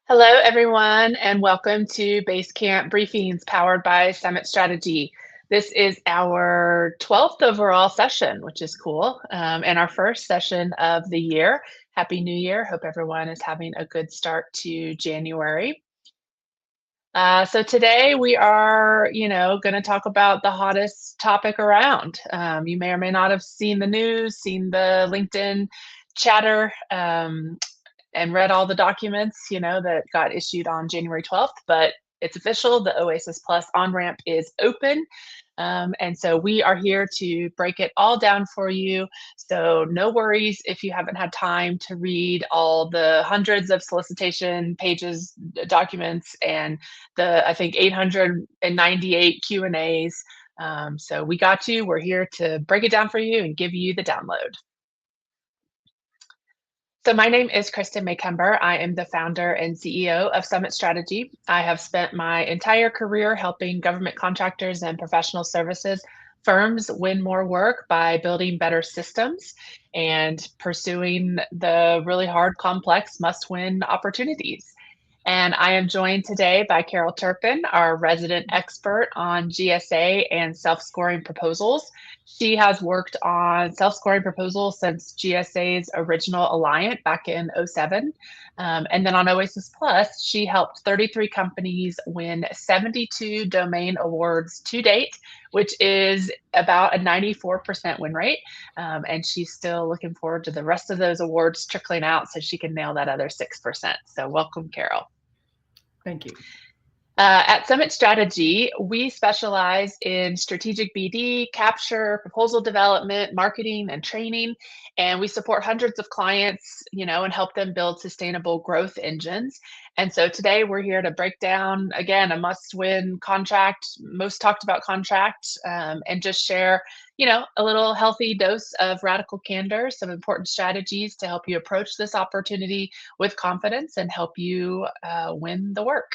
Hello, everyone, and welcome to Basecamp Briefings powered by Summit Strategy. This is our 12th overall session, which is cool, and our first session of the year. Happy New Year. Hope everyone is having a good start to January. So today we are, going to talk about the hottest topic around. You may or may not have seen the news, seen the LinkedIn chatter, and read all the documents, that got issued on January 12th, but it's official. The OASIS Plus on-ramp is open. And so we are here to break it all down for you. So no worries if you haven't had time to read all the hundreds of solicitation pages, documents, and I think 898 Q&As. So we got you. We're here to break it down for you and give you the download. So my name is Kristen Maycumber. I am the founder and CEO of Summit Strategy. I have spent my entire career helping government contractors and professional services firms win more work by building better systems and pursuing the really hard, complex, must-win opportunities. And I am joined today by Carol Turpin, our resident expert on GSA and self-scoring proposals. She has worked on self-scoring proposals since GSA's original Alliant back in '07. And then on OASIS Plus, she helped 33 companies win 72 domain awards to date, which is about a 94% win rate. And she's still looking forward to the rest of those awards trickling out so she can nail that other 6%. So welcome, Carol. Thank you. At Summit Strategy, we specialize in strategic BD, capture, proposal development, marketing, and training. And we support hundreds of clients, and help them build sustainable growth engines. And so today we're here to break down, again, a must-win contract, most talked about contract, and just share, a little healthy dose of radical candor, some important strategies to help you approach this opportunity with confidence and help you win the work.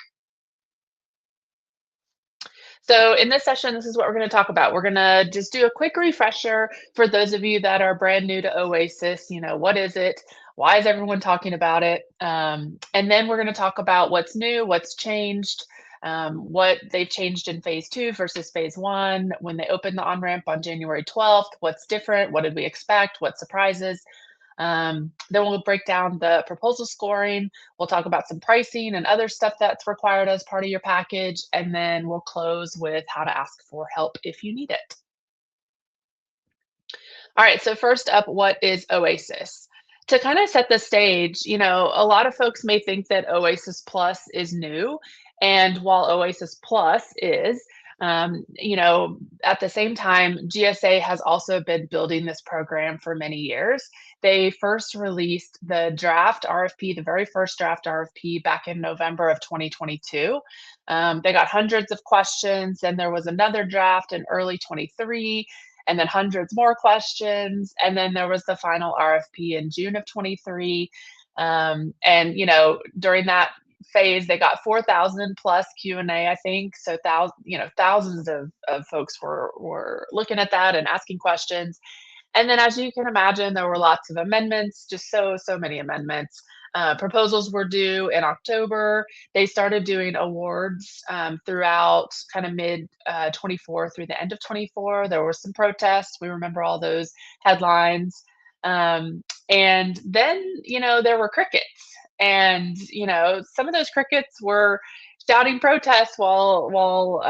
So in this session, this is what we're going to talk about. We're going to just do a quick refresher for those of you that are brand new to OASIS. What is it? Why is everyone talking about it? And then we're going to talk about what's new, what's changed, what they've changed in phase 2 versus phase 1. When they opened the on-ramp on January 12th, what's different? What did we expect? What surprises? Then we'll break down the proposal scoring. We'll talk about some pricing and other stuff that's required as part of your package. And then we'll close with how to ask for help if you need it. All right, so first up, what is OASIS? To kind of set the stage, a lot of folks may think that OASIS Plus is new. And while OASIS Plus is, at the same time, GSA has also been building this program for many years. They first released the draft RFP, the very first draft RFP back in November of 2022. They got hundreds of questions, and there was another draft in early 23, and then hundreds more questions. And then there was the final RFP in June of 23. And, during that phase, they got 4,000 plus Q&A, I think. So thousands of folks were looking at that and asking questions. And then, as you can imagine, there were lots of amendments, just so many amendments. Proposals were due in October. They started doing awards throughout kind of mid 24 through the end of 24. There were some protests. We remember all those headlines. And then, there were crickets. And, some of those crickets were shouting protests while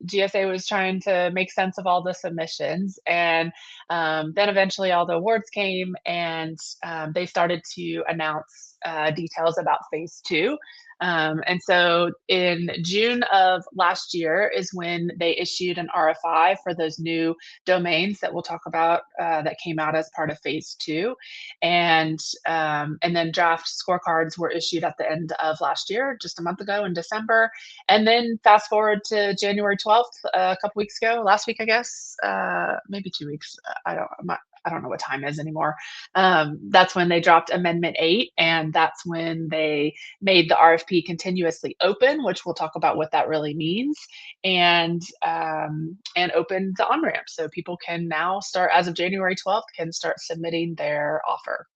GSA was trying to make sense of all the submissions. And then eventually all the awards came, and they started to announce details about phase 2. And so in June of last year is when they issued an RFI for those new domains that we'll talk about that came out as part of phase 2. And then draft scorecards were issued at the end of last year, just a month ago in December. And then fast forward to January 12th, a couple weeks ago, last week, I guess, maybe 2 weeks. I don't know what time is anymore. That's when they dropped Amendment 8, and that's when they made the RFP continuously open, which we'll talk about what that really means, and opened the on-ramp. So people can now start, as of January 12th, can start submitting their offer.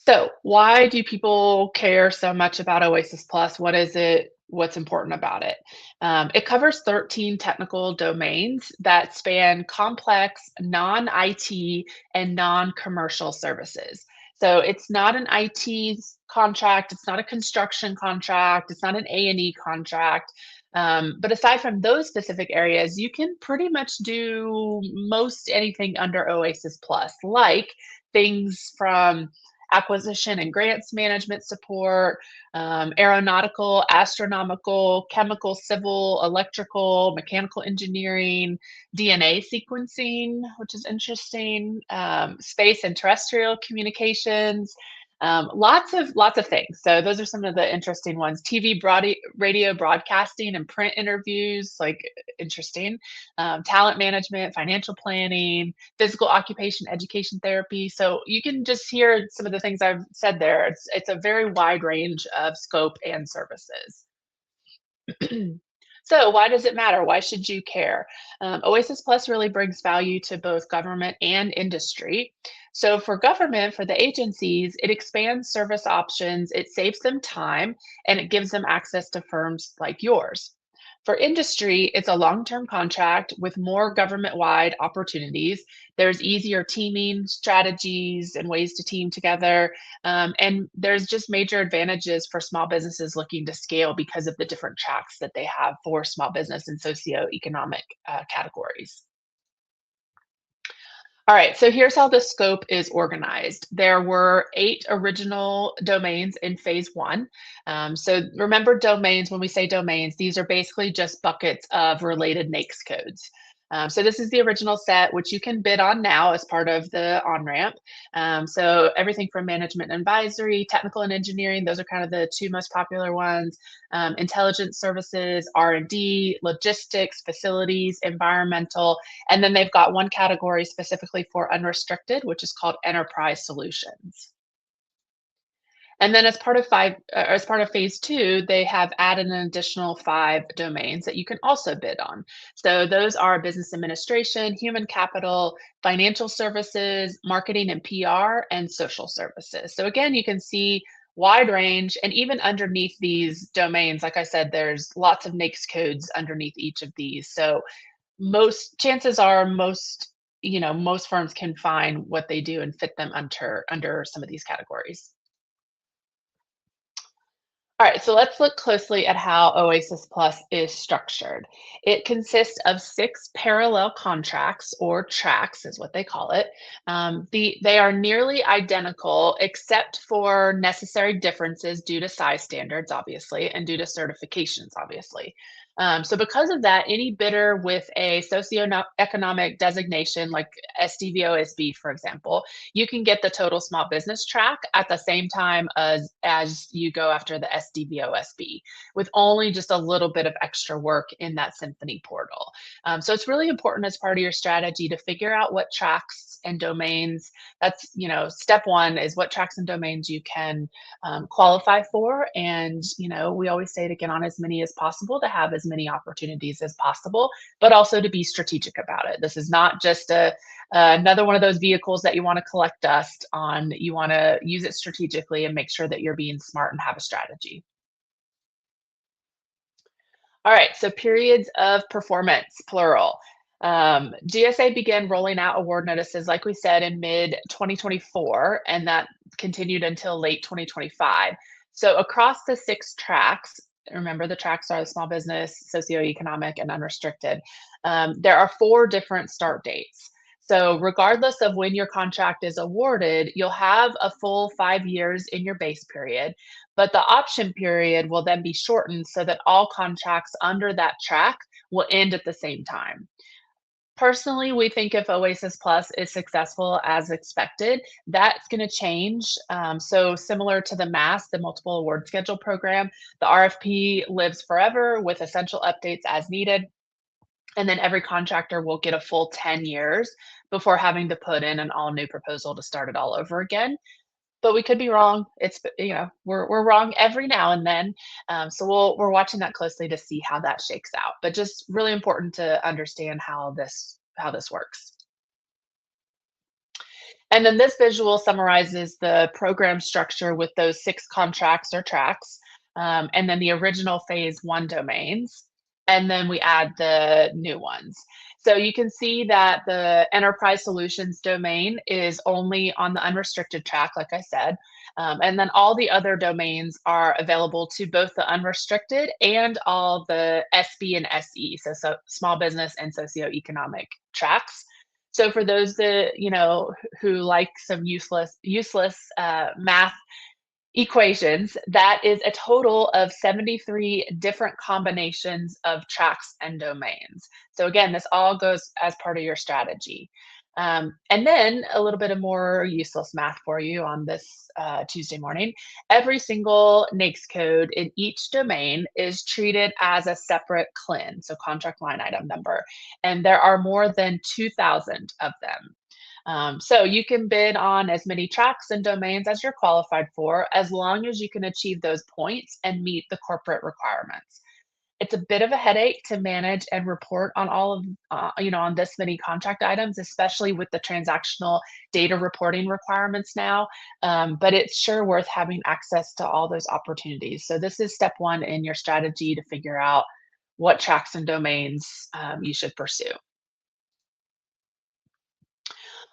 So, why do people care so much about Oasis Plus? What is it? What's important about it? It covers 13 technical domains that span complex, non IT, and non commercial services. So, it's not an IT contract, it's not a construction contract, it's not an A&E contract. But aside from those specific areas, you can pretty much do most anything under Oasis Plus, like things from acquisition and grants management support, aeronautical, astronomical, chemical, civil, electrical, mechanical engineering, DNA sequencing, which is interesting, space and terrestrial communications. Lots of things. So those are some of the interesting ones. TV, radio broadcasting, and print interviews, like interesting. Talent management, financial planning, physical occupation education therapy. So you can just hear some of the things I've said there. It's a very wide range of scope and services. So why does it matter? Why should you care? Oasis Plus really brings value to both government and industry. So for government, for the agencies, it expands service options, it saves them time, and it gives them access to firms like yours. For industry, it's a long-term contract with more government-wide opportunities. There's easier teaming strategies and ways to team together. And there's just major advantages for small businesses looking to scale because of the different tracks that they have for small business and socioeconomic categories. All right, so here's how the scope is organized. There were 8 original domains in phase one. So remember domains, when we say domains, these are basically just buckets of related NAICS codes. So this is the original set, which you can bid on now as part of the on-ramp. So everything from management and advisory, technical and engineering, those are kind of the 2 most popular ones. Intelligence services, R&D, logistics, facilities, environmental, and then they've got one category specifically for unrestricted, which is called enterprise solutions. And then as part of phase two, they have added an additional 5 domains that you can also bid on. So those are business administration, human capital, financial services, marketing and PR, and social services. So again, you can see wide range, and even underneath these domains, like I said, there's lots of NAICS codes underneath each of these. So most chances are most firms can find what they do and fit them under some of these categories. All right, so let's look closely at how Oasis Plus is structured. It consists of 6 parallel contracts, or tracks is what they call it. They are nearly identical except for necessary differences due to size standards, obviously, and due to certifications, obviously. So because of that, any bidder with a socioeconomic designation like SDVOSB, for example, you can get the total small business track at the same time as you go after the SDVOSB, with only just a little bit of extra work in that Symphony portal. So it's really important as part of your strategy to figure out what tracks and domains. That's step one is what tracks and domains you can qualify for, and we always say to get on as many as possible to have as many opportunities as possible, but also to be strategic about it. This is not just another one of those vehicles that you want to collect dust on. You want to use it strategically and make sure that you're being smart and have a strategy. All right, so periods of performance, plural. GSA began rolling out award notices, like we said, in mid 2024, and that continued until late 2025. So across the 6 tracks, remember the tracks are the small business, socioeconomic, and unrestricted. There are 4 different start dates. So regardless of when your contract is awarded, you'll have a full 5 years in your base period, but the option period will then be shortened so that all contracts under that track will end at the same time. Personally, we think if Oasis Plus is successful as expected, that's going to change. So, similar to the MAS, the Multiple Award Schedule program, the RFP lives forever with essential updates as needed. And then every contractor will get a full 10 years before having to put in an all new proposal to start it all over again. But we could be wrong. We're wrong every now and then. So we're watching that closely to see how that shakes out. But just really important to understand how this works. And then this visual summarizes the program structure with those 6 contracts or tracks, and then the original phase 1 domains, and then we add the new ones. So you can see that the enterprise solutions domain is only on the unrestricted track, like I said, and then all the other domains are available to both the unrestricted and all the SB and SE, so small business and socioeconomic tracks. So for those that, who like some useless math equations, that is a total of 73 different combinations of tracks and domains. So again, this all goes as part of your strategy. And then a little bit of more useless math for you on this Tuesday morning. Every single NAICS code in each domain is treated as a separate CLIN, so contract line item number, and there are more than 2,000 of them. So you can bid on as many tracks and domains as you're qualified for, as long as you can achieve those points and meet the corporate requirements. It's a bit of a headache to manage and report on all of, on this many contract items, especially with the transactional data reporting requirements now. But it's sure worth having access to all those opportunities. So this is step one in your strategy to figure out what tracks and domains you should pursue.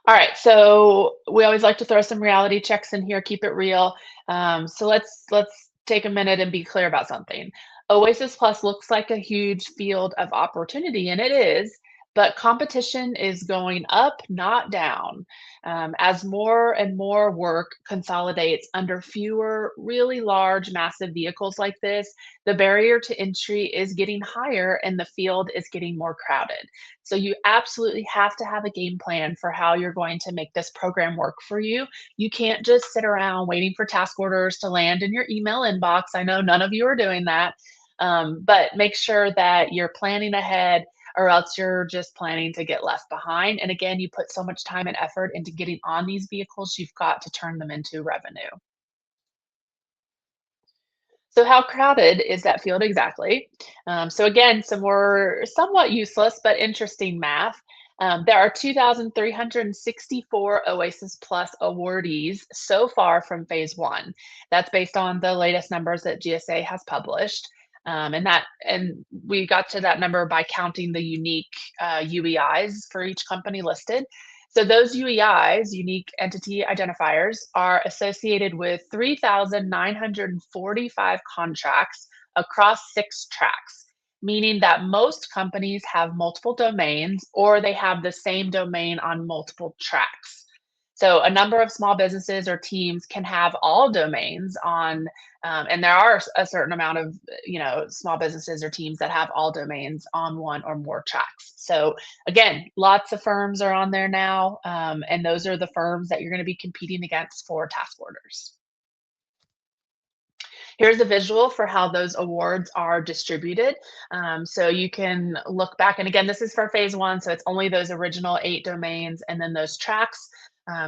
All right, so we always like to throw some reality checks in here, keep it real. So let's take a minute and be clear about something. Oasis Plus looks like a huge field of opportunity, and it is, but competition is going up, not down. As more and more work consolidates under fewer, really large, massive vehicles like this, the barrier to entry is getting higher and the field is getting more crowded. So you absolutely have to have a game plan for how you're going to make this program work for you. You can't just sit around waiting for task orders to land in your email inbox. I know none of you are doing that, but make sure that you're planning ahead or else you're just planning to get left behind. And again, you put so much time and effort into getting on these vehicles, you've got to turn them into revenue. So how crowded is that field exactly? So again, some more somewhat useless but interesting math. There are 2,364 OASIS Plus awardees so far from phase one. That's based on the latest numbers that GSA has published. And we got to that number by counting the unique UEIs for each company listed. So those UEIs, unique entity identifiers, are associated with 3,945 contracts across 6 tracks, meaning that most companies have multiple domains or they have the same domain on multiple tracks. So a number of small businesses or teams can have all domains on, and there are a certain amount of, small businesses or teams that have all domains on one or more tracks. So again, lots of firms are on there now, and those are the firms that you're going to be competing against for task orders. Here's a visual for how those awards are distributed. So you can look back, and again, this is for phase one, so it's only those original 8 domains and then those tracks.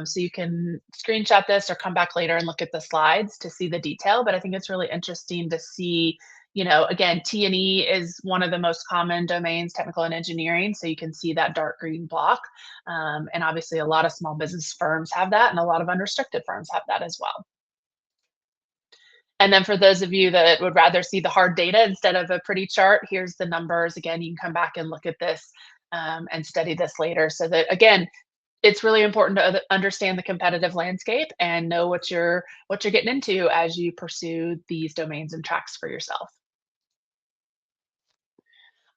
So you can screenshot this or come back later and look at the slides to see the detail, but I think it's really interesting to see, again, T&E is one of the most common domains, technical and engineering, so you can see that dark green block. And obviously a lot of small business firms have that, and a lot of unrestricted firms have that as well. And then for those of you that would rather see the hard data instead of a pretty chart, here's the numbers. Again, you can come back and look at this and study this later. So that, again, it's really important to understand the competitive landscape and know what you're getting into as you pursue these domains and tracks for yourself.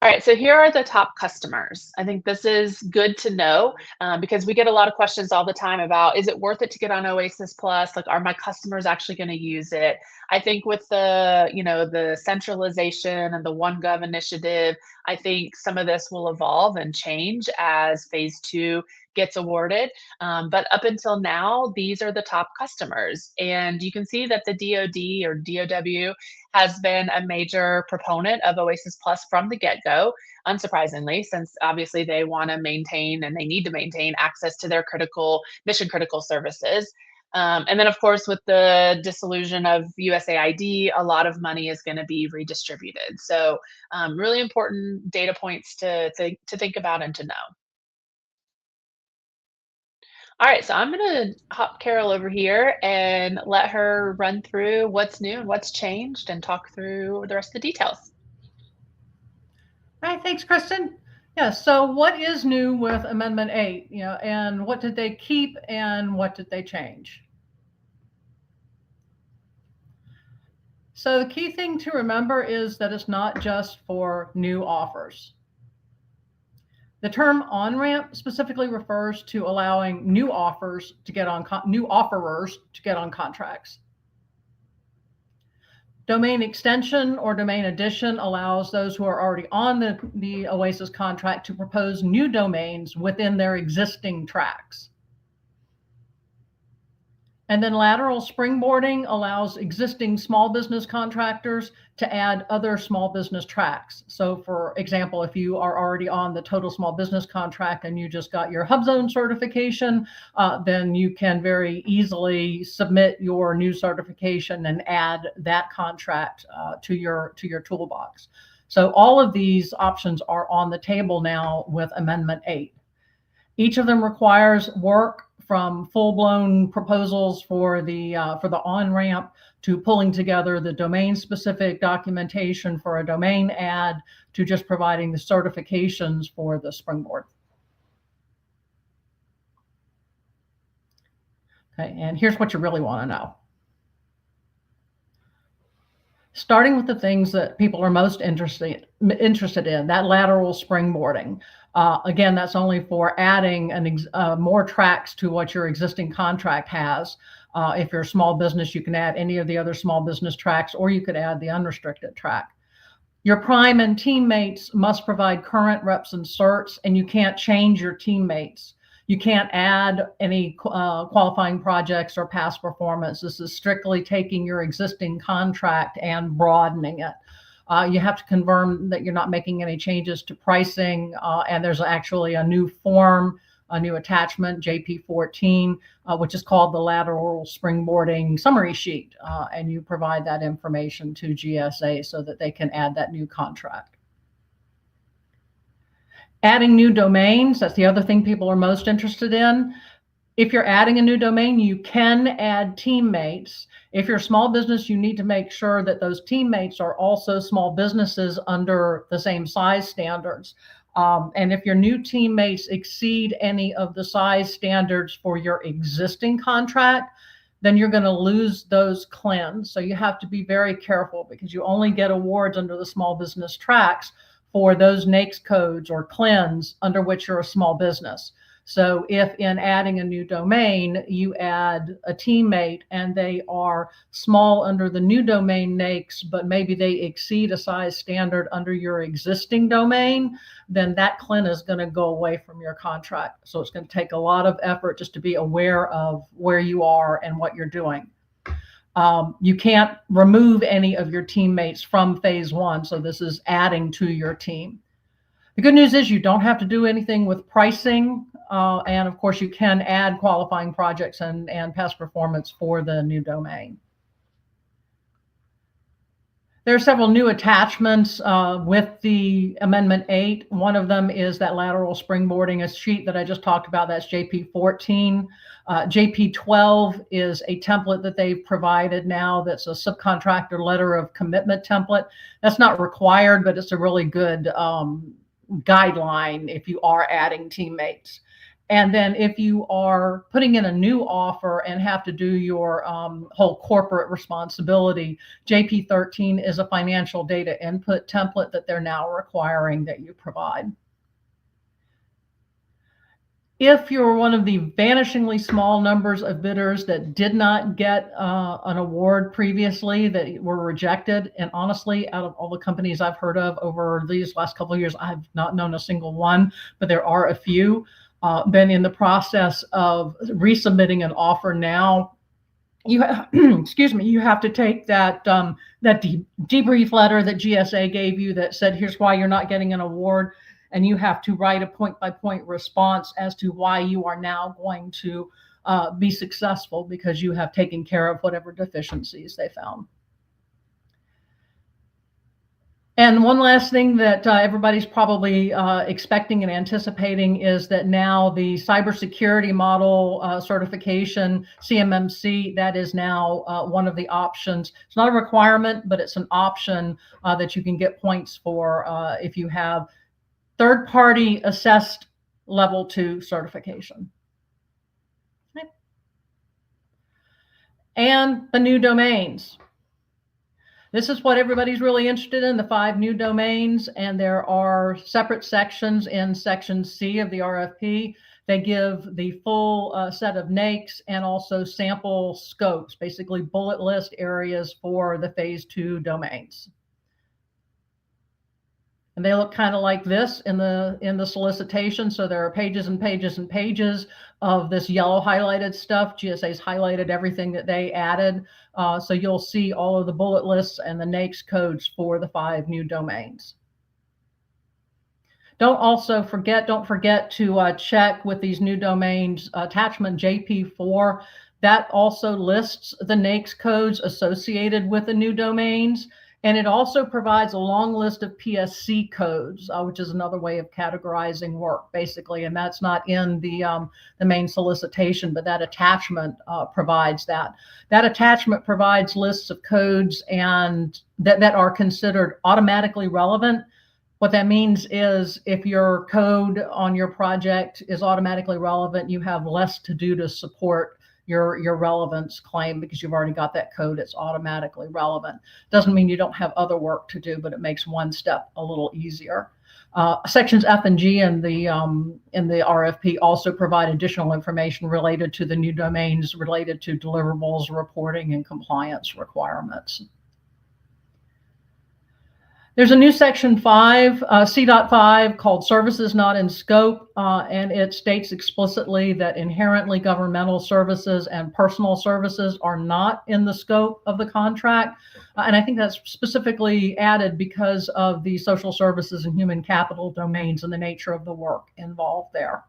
All right, so here are the top customers. I think this is good to know because we get a lot of questions all the time about, is it worth it to get on Oasis Plus? Like, are my customers actually going to use it? I think with the, the centralization and the OneGov initiative, I think some of this will evolve and change as phase two gets awarded. But up until now, these are the top customers. And you can see that the DoD or DOW has been a major proponent of Oasis Plus from the get-go, unsurprisingly, since obviously they want to maintain and they need to maintain access to their mission critical services. And then, of course, with the dissolution of USAID, a lot of money is going to be redistributed. So really important data points to think about and to know. All right, so I'm gonna hop Carol over here and let her run through what's new and what's changed and talk through the rest of the details. All right, thanks, Kristen. Yeah, so what is new with Amendment 8, and what did they keep and what did they change? So the key thing to remember is that it's not just for new offers. The term on-ramp specifically refers to allowing new offerers to get on contracts. Domain extension or domain addition allows those who are already on the OASIS contract to propose new domains within their existing tracks. And then lateral springboarding allows existing small business contractors to add other small business tracks. So for example, if you are already on the total small business contract and you just got your HubZone certification, then you can very easily submit your new certification and add that contract to your toolbox. So all of these options are on the table now with Amendment 8. Each of them requires work from full-blown proposals for the on-ramp to pulling together the domain-specific documentation for a domain ad to just providing the certifications for the springboard. Okay, and here's what you really want to know. Starting with the things that people are most interested in, that lateral springboarding. Again, that's only for adding more tracks to what your existing contract has. If you're a small business, you can add any of the other small business tracks, or you could add the unrestricted track. Your prime and teammates must provide current reps and certs, and you can't change your teammates. You can't add any qualifying projects or past performance. This is strictly taking your existing contract and broadening it. You have to confirm that you're not making any changes to pricing, and there's actually a new form, a new attachment, JP14, which is called the lateral springboarding summary sheet, and you provide that information to GSA so that they can add that new contract. Adding new domains, that's the other thing people are most interested in. If you're adding a new domain, you can add teammates. If you're a small business, you need to make sure that those teammates are also small businesses under the same size standards. And if your new teammates exceed any of the size standards for your existing contract, then you're going to lose those CLINs. So you have to be very careful because you only get awards under the small business tracks for those NAICS codes or CLINs under which you're a small business. So if in adding a new domain, you add a teammate and they are small under the new domain NAICS, but maybe they exceed a size standard under your existing domain, then that CLIN is going to go away from your contract. So it's going to take a lot of effort just to be aware of where you are and what you're doing. You can't remove any of your teammates from phase one. So this is adding to your team. The good news is you don't have to do anything with pricing. And of course, you can add qualifying projects and past performance for the new domain. There are several new attachments with the Amendment 8. One of them is that lateral springboarding, a sheet that I just talked about. That's JP14. JP12 is a template that they've provided now that's a subcontractor letter of commitment template. That's not required, but it's a really good guideline if you are adding teammates. And then if you are putting in a new offer and have to do your whole corporate responsibility, JP13 is a financial data input template that they're now requiring that you provide. If you're one of the vanishingly small numbers of bidders that did not get an award previously, that were rejected, and honestly, out of all the companies I've heard of over these last couple of years, I've not known a single one, but there are a few. Been in the process of resubmitting an offer now. You excuse me, you have to take that debrief letter that GSA gave you that said, here's why you're not getting an award, and you have to write a point-by-point response as to why you are now going to be successful because you have taken care of whatever deficiencies they found. And one last thing that everybody's probably expecting and anticipating is that now the cybersecurity model certification, CMMC, that is now one of the options. It's not a requirement, but it's an option that you can get points for if you have third-party assessed level 2 certification. And the new domains. This is what everybody's really interested in, the 5 new domains, and there are separate sections in Section C of the RFP. They give the full set of NAICS and also sample scopes, basically bullet list areas for the Phase 2 domains. And they look kind of like this in the solicitation. So there are pages and pages and pages of this yellow highlighted stuff. GSA's highlighted everything that they added. So you'll see all of the bullet lists and the NAICS codes for the 5 new domains. Don't forget to check with these new domains, attachment JP4. That also lists the NAICS codes associated with the new domains. And it also provides a long list of PSC codes, which is another way of categorizing work, basically. And that's not in the main solicitation, but that attachment provides that. That attachment provides lists of codes and that are considered automatically relevant. What that means is if your code on your project is automatically relevant, you have less to do to support your relevance claim because you've already got that code. It's automatically relevant. Doesn't mean you don't have other work to do, but it makes one step a little easier. Sections F and G in the RFP also provide additional information related to the new domains, related to deliverables, reporting, and compliance requirements. There's a new section 5, C.5, called Services Not in Scope, and it states explicitly that inherently governmental services and personal services are not in the scope of the contract. And I think that's specifically added because of the social services and human capital domains and the nature of the work involved there.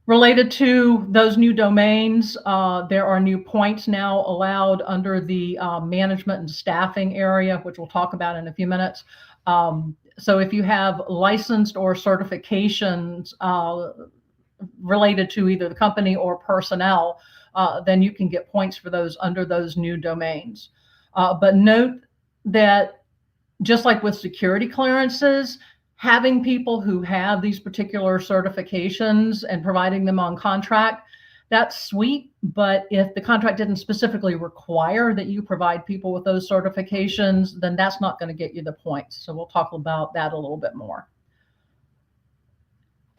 Related to those new domains, there are new points now allowed under the management and staffing area, which we'll talk about in a few minutes. So if you have licensed or certifications related to either the company or personnel, then you can get points for those under those new domains. But note that just like with security clearances, having people who have these particular certifications and providing them on contract, that's sweet. But if the contract didn't specifically require that you provide people with those certifications, then that's not going to get you the points. So we'll talk about that a little bit more.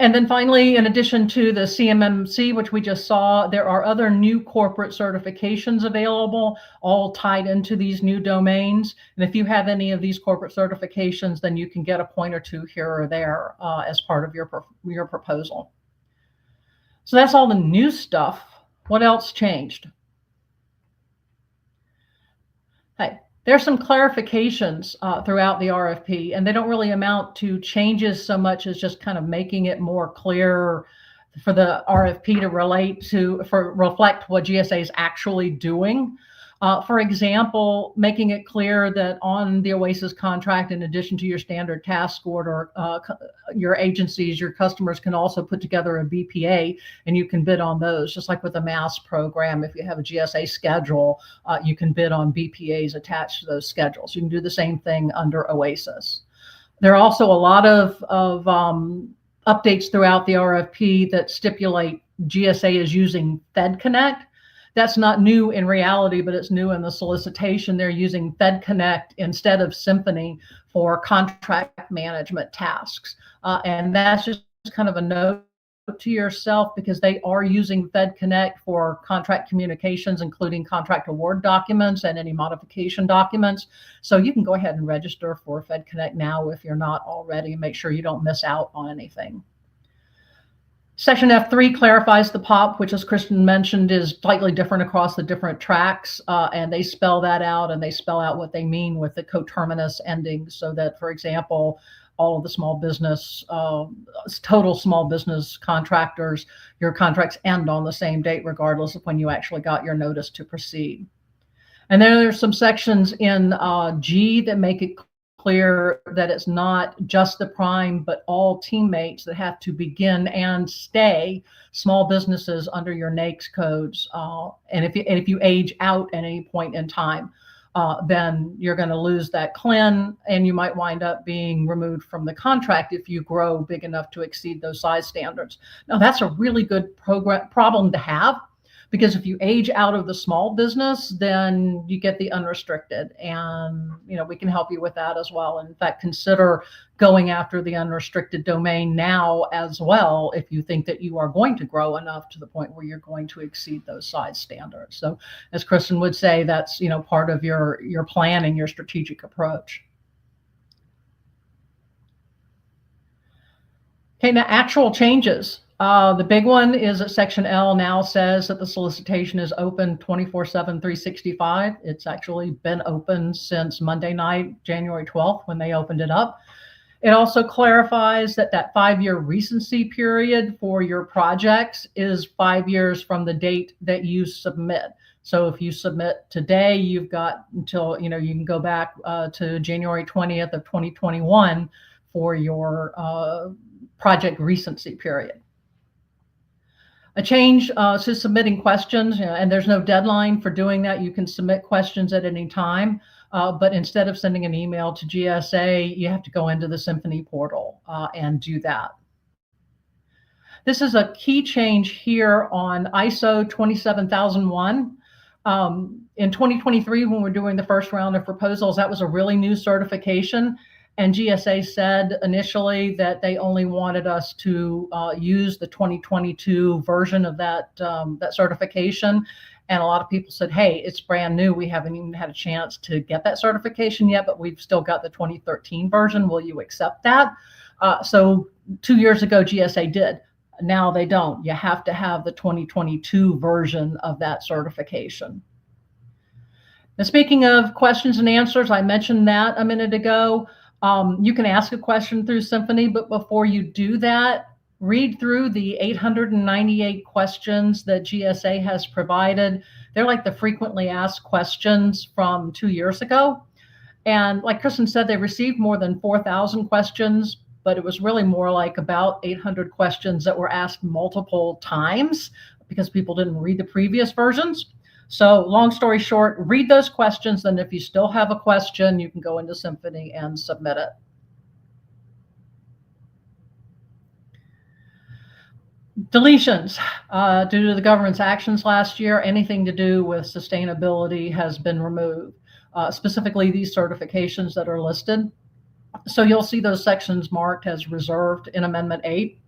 And then finally, in addition to the CMMC, which we just saw, there are other new corporate certifications available, all tied into these new domains. And if you have any of these corporate certifications, then you can get a point or two here or there as part of your proposal. So that's all the new stuff. What else changed? Hey. There's some clarifications throughout the RFP, and they don't really amount to changes so much as just kind of making it more clear for the RFP to reflect what GSA is actually doing. For example, making it clear that on the OASIS contract, in addition to your standard task order, your agencies, your customers can also put together a BPA, and you can bid on those. Just like with the MAS program, if you have a GSA schedule, you can bid on BPAs attached to those schedules. You can do the same thing under OASIS. There are also a lot of updates throughout the RFP that stipulate GSA is using FedConnect. That's not new in reality, but it's new in the solicitation. They're using FedConnect instead of Symphony for contract management tasks. And that's just kind of a note to yourself because they are using FedConnect for contract communications, including contract award documents and any modification documents. So you can go ahead and register for FedConnect now if you're not already. Make sure you don't miss out on anything. Section F3 clarifies the POP, which, as Kristen mentioned, is slightly different across the different tracks, and they spell that out, and they spell out what they mean with the coterminous ending, so that, for example, all of the small business, total small business contractors, your contracts end on the same date, regardless of when you actually got your notice to proceed. And then there's some sections in G that make it clear that it's not just the prime, but all teammates that have to begin and stay small businesses under your NAICS codes. And if you age out at any point in time, then you're going to lose that CLIN, and you might wind up being removed from the contract if you grow big enough to exceed those size standards. Now, that's a really good problem to have, because if you age out of the small business, then you get the unrestricted, and we can help you with that as well. In fact, consider going after the unrestricted domain now as well if you think that you are going to grow enough to the point where you're going to exceed those size standards. So, as Kristen would say, that's part of your plan and your strategic approach. Okay, now actual changes. The big one is that Section L now says that the solicitation is open 24/7, 365. It's actually been open since Monday night, January 12th, when they opened it up. It also clarifies that 5-year recency period for your projects is 5 years from the date that you submit. So if you submit today, you've got until, you can go back to January 20th of 2021 for your project recency period. A change to submitting questions, and there's no deadline for doing that. You can submit questions at any time, but instead of sending an email to GSA, you have to go into the Symphony portal and do that. This is a key change here on ISO 27001. In 2023, when we're doing the first round of proposals, that was a really new certification. And GSA said initially that they only wanted us to use the 2022 version of that certification. And a lot of people said, hey, it's brand new. We haven't even had a chance to get that certification yet, but we've still got the 2013 version. Will you accept that? So 2 years ago, GSA did. Now they don't. You have to have the 2022 version of that certification. Now, speaking of questions and answers, I mentioned that a minute ago. You can ask a question through Symphony, but before you do that, read through the 898 questions that GSA has provided. They're like the frequently asked questions from 2 years ago. And like Kristen said, they received more than 4,000 questions, but it was really more like about 800 questions that were asked multiple times because people didn't read the previous versions. So long story short, read those questions. Then if you still have a question, you can go into Symphony and submit it. Deletions. Due to the government's actions last year, anything to do with sustainability has been removed, specifically these certifications that are listed. So you'll see those sections marked as reserved in Amendment 8.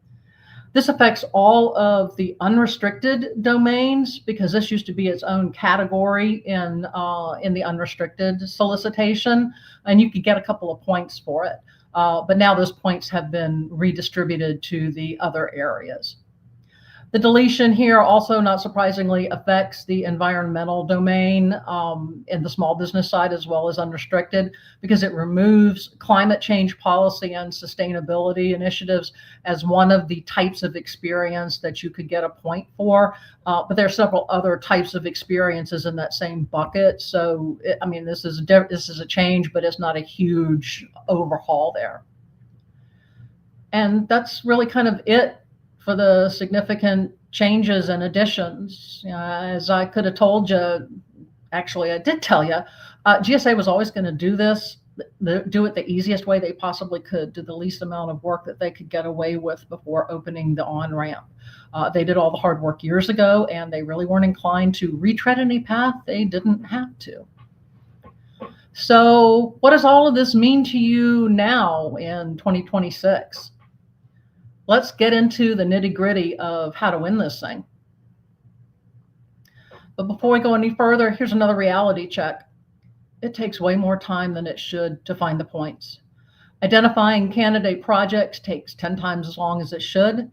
This affects all of the unrestricted domains because this used to be its own category in the unrestricted solicitation, and you could get a couple of points for it. But now those points have been redistributed to the other areas. The deletion here also, not surprisingly, affects the environmental domain in the small business side as well as unrestricted, because it removes climate change policy and sustainability initiatives as one of the types of experience that you could get a point for. But there are several other types of experiences in that same bucket. So, I mean, this is a change, but it's not a huge overhaul there. And that's really kind of it for the significant changes and additions. As I could have told you, actually I did tell you, GSA was always going to do this, do it the easiest way they possibly could, do the least amount of work that they could get away with before opening the on-ramp. They did all the hard work years ago, and they really weren't inclined to retread any path they didn't have to. So what does all of this mean to you now in 2026? Let's get into the nitty-gritty of how to win this thing. But before we go any further, here's another reality check. It takes way more time than it should to find the points. Identifying candidate projects takes 10 times as long as it should.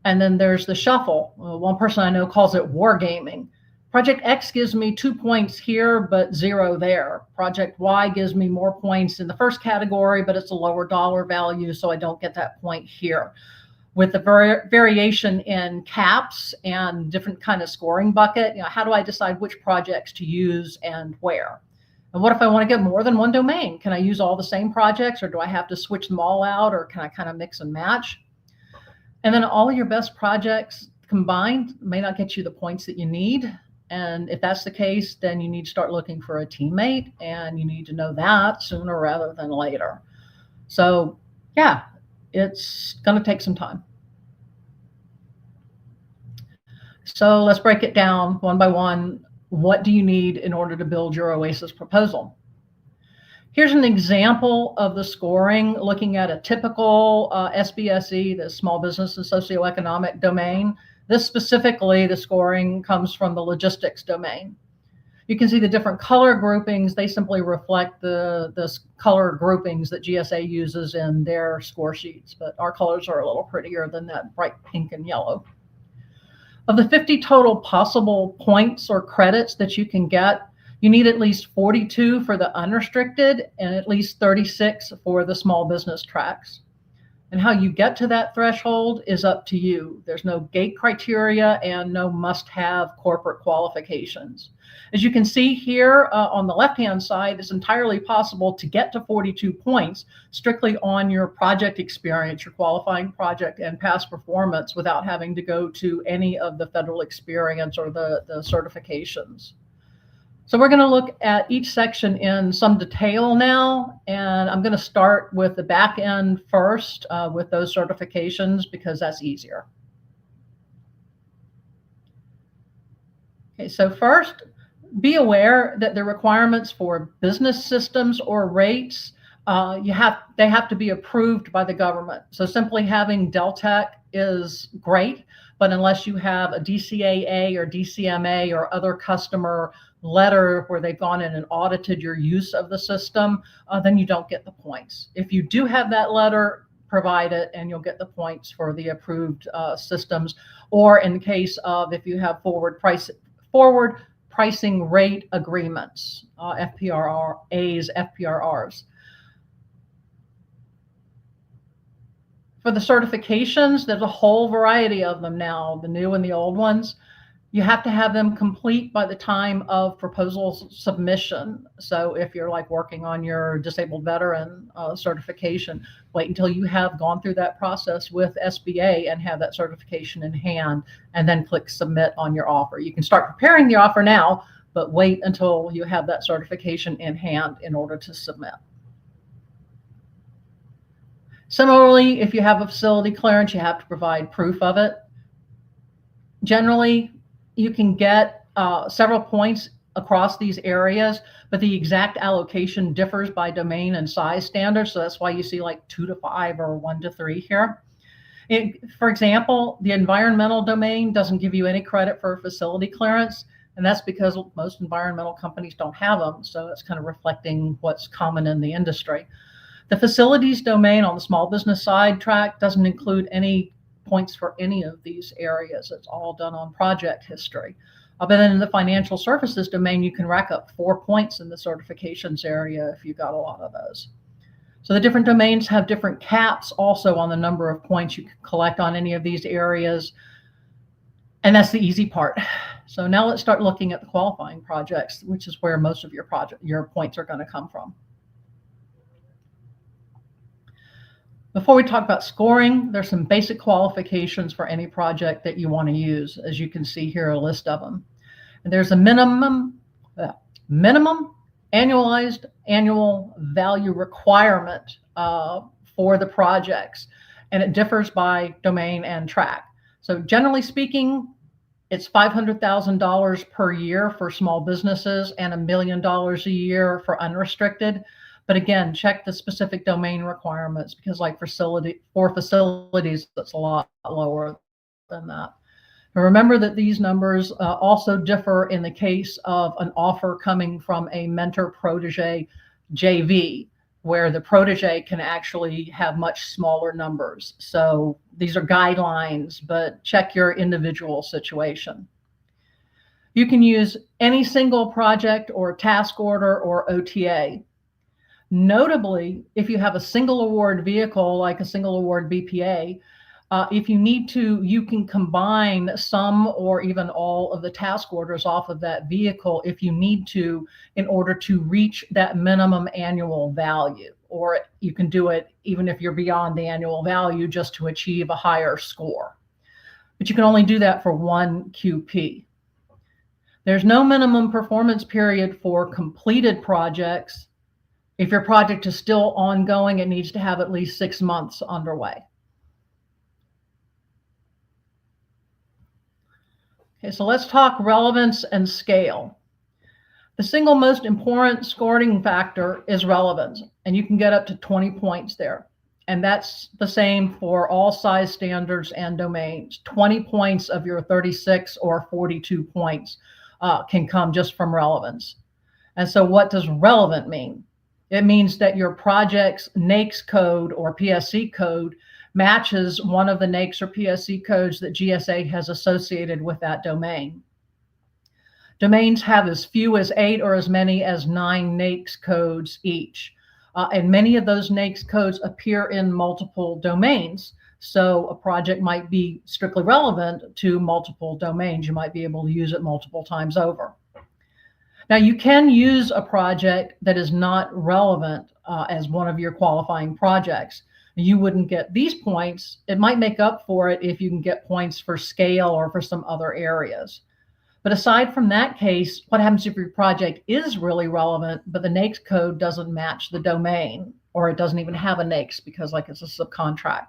And then there's the shuffle. One person I know calls it wargaming. Project X gives me 2 points here, but 0 there. Project Y gives me more points in the first category, but it's a lower dollar value, so I don't get that point here. with the variation in caps and different kind of scoring bucket, how do I decide which projects to use and where? And what if I want to get more than one domain? Can I use all the same projects, or do I have to switch them all out, or can I kind of mix and match? And then all of your best projects combined may not get you the points that you need. And if that's the case, then you need to start looking for a teammate, and you need to know that sooner rather than later. So yeah, it's going to take some time. So let's break it down one by one. What do you need in order to build your OASIS proposal? Here's an example of the scoring looking at a typical SBSE, the Small Business and Socioeconomic domain. This specifically, the scoring comes from the logistics domain. You can see the different color groupings. They simply reflect the color groupings that GSA uses in their score sheets, but our colors are a little prettier than that bright pink and yellow. Of the 50 total possible points or credits that you can get, you need at least 42 for the unrestricted and at least 36 for the small business tracks. And how you get to that threshold is up to you. There's no gate criteria and no must-have corporate qualifications. As you can see here on the left-hand side, it's entirely possible to get to 42 points strictly on your project experience, your qualifying project and past performance, without having to go to any of the federal experience or the certifications. So we're going to look at each section in some detail now, and I'm going to start with the back end first with those certifications because that's easier. Okay, so first, be aware that the requirements for business systems or rates, they have to be approved by the government. So simply having Deltec is great, but unless you have a DCAA or DCMA or other customer letter where they've gone in and audited your use of the system, then you don't get the points. If you do have that letter, provide it and you'll get the points for the approved systems. Or in case of if you have forward pricing rate agreements, FPRAs, FPRRs. For the certifications, there's a whole variety of them now, the new and the old ones. You have to have them complete by the time of proposal submission. So if you're like working on your disabled veteran certification, wait until you have gone through that process with SBA and have that certification in hand, and then click submit on your offer. You can start preparing the offer now, but wait until you have that certification in hand in order to submit. Similarly, if you have a facility clearance, you have to provide proof of it. Generally, you can get several points across these areas, but the exact allocation differs by domain and size standards. So that's why you see like 2 to 5 or 1 to 3 here. For example, the environmental domain doesn't give you any credit for facility clearance, and that's because most environmental companies don't have them. So it's kind of reflecting what's common in the industry. The facilities domain on the small business side track doesn't include any points for any of these areas. It's all done on project history. But then in the financial services domain, you can rack up 4 points in the certifications area if you've got a lot of those. So the different domains have different caps also on the number of points you can collect on any of these areas. And that's the easy part. So now let's start looking at the qualifying projects, which is where most of your points are going to come from. Before we talk about scoring, there's some basic qualifications for any project that you want to use. As you can see here, a list of them. And there's a minimum annualized annual value requirement for the projects, and it differs by domain and track. So generally speaking, it's $500,000 per year for small businesses and $1 million a year for unrestricted. But again, check the specific domain requirements because like for facilities, that's a lot lower than that. And remember that these numbers also differ in the case of an offer coming from a mentor-protege JV, where the protege can actually have much smaller numbers. So these are guidelines, but check your individual situation. You can use any single project or task order or OTA. Notably, if you have a single award vehicle, like a single award BPA, If you need to, you can combine some or even all of the task orders off of that vehicle if you need to in order to reach that minimum annual value. Or you can do it even if you're beyond the annual value just to achieve a higher score. But you can only do that for one QP. There's no minimum performance period for completed projects. If your project is still ongoing, it needs to have at least 6 months underway. Okay, so let's talk relevance and scale. The single most important scoring factor is relevance, and you can get up to 20 points there. And that's the same for all size standards and domains. 20 points of your 36 or 42 points can come just from relevance. And so what does relevant mean? It means that your project's NAICS code or PSC code matches one of the NAICS or PSC codes that GSA has associated with that domain. Domains have as few as 8 or as many as 9 NAICS codes each. And many of those NAICS codes appear in multiple domains. So a project might be strictly relevant to multiple domains. You might be able to use it multiple times over. Now, you can use a project that is not relevant as one of your qualifying projects. You wouldn't get these points. It might make up for it if you can get points for scale or for some other areas. But aside from that case, what happens if your project is really relevant, but the NAICS code doesn't match the domain, or it doesn't even have a NAICS because like it's a subcontract?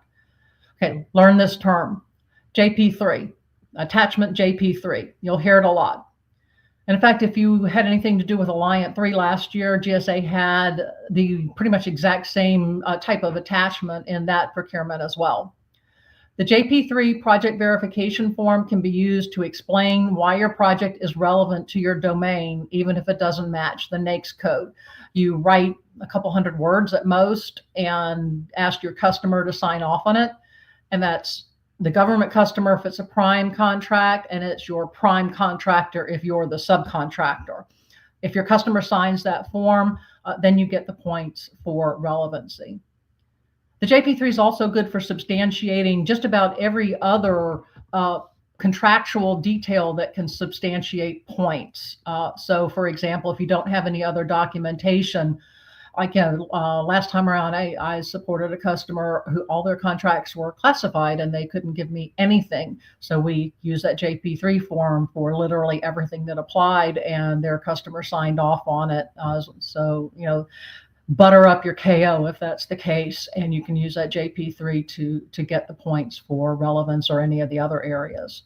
Okay, learn this term, JP3, attachment JP3. You'll hear it a lot. And in fact, if you had anything to do with Alliant 3 last year, GSA had the pretty much exact same type of attachment in that procurement as well. The JP3 project verification form can be used to explain why your project is relevant to your domain, even if it doesn't match the NAICS code. You write a couple hundred words at most and ask your customer to sign off on it. And that's the government customer if it's a prime contract, and it's your prime contractor if you're the subcontractor. If your customer signs that form, then you get the points for relevancy. The JP3 is also good for substantiating just about every other contractual detail that can substantiate points. So for example, if you don't have any other documentation, like last time around, I supported a customer who all their contracts were classified and they couldn't give me anything. So we used that JP3 form for literally everything that applied, and their customer signed off on it. So, you know, butter up your KO if that's the case, and you can use that JP3 to get the points for relevance or any of the other areas.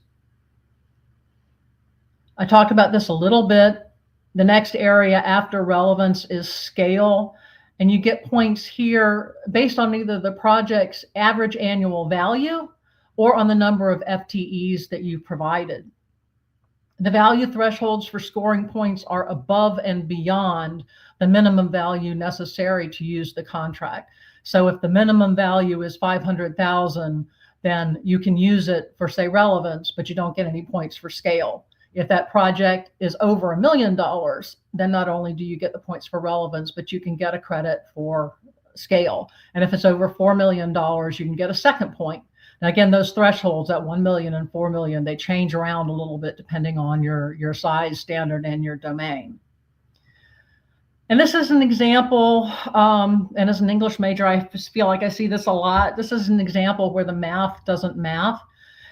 I talked about this a little bit. The next area after relevance is scale, and you get points here based on either the project's average annual value or on the number of FTEs that you've provided. The value thresholds for scoring points are above and beyond the minimum value necessary to use the contract. So if the minimum value is 500,000, then you can use it for, say, relevance, but you don't get any points for scale. If that project is over $1 million, then not only do you get the points for relevance, but you can get a credit for scale. And if it's over $4 million, you can get a second point. Now, again, those thresholds at 1 million and 4 million, they change around a little bit depending on your size standard and your domain. And this is an example, and as an English major, I just feel like I see this a lot. This is an example where the math doesn't math.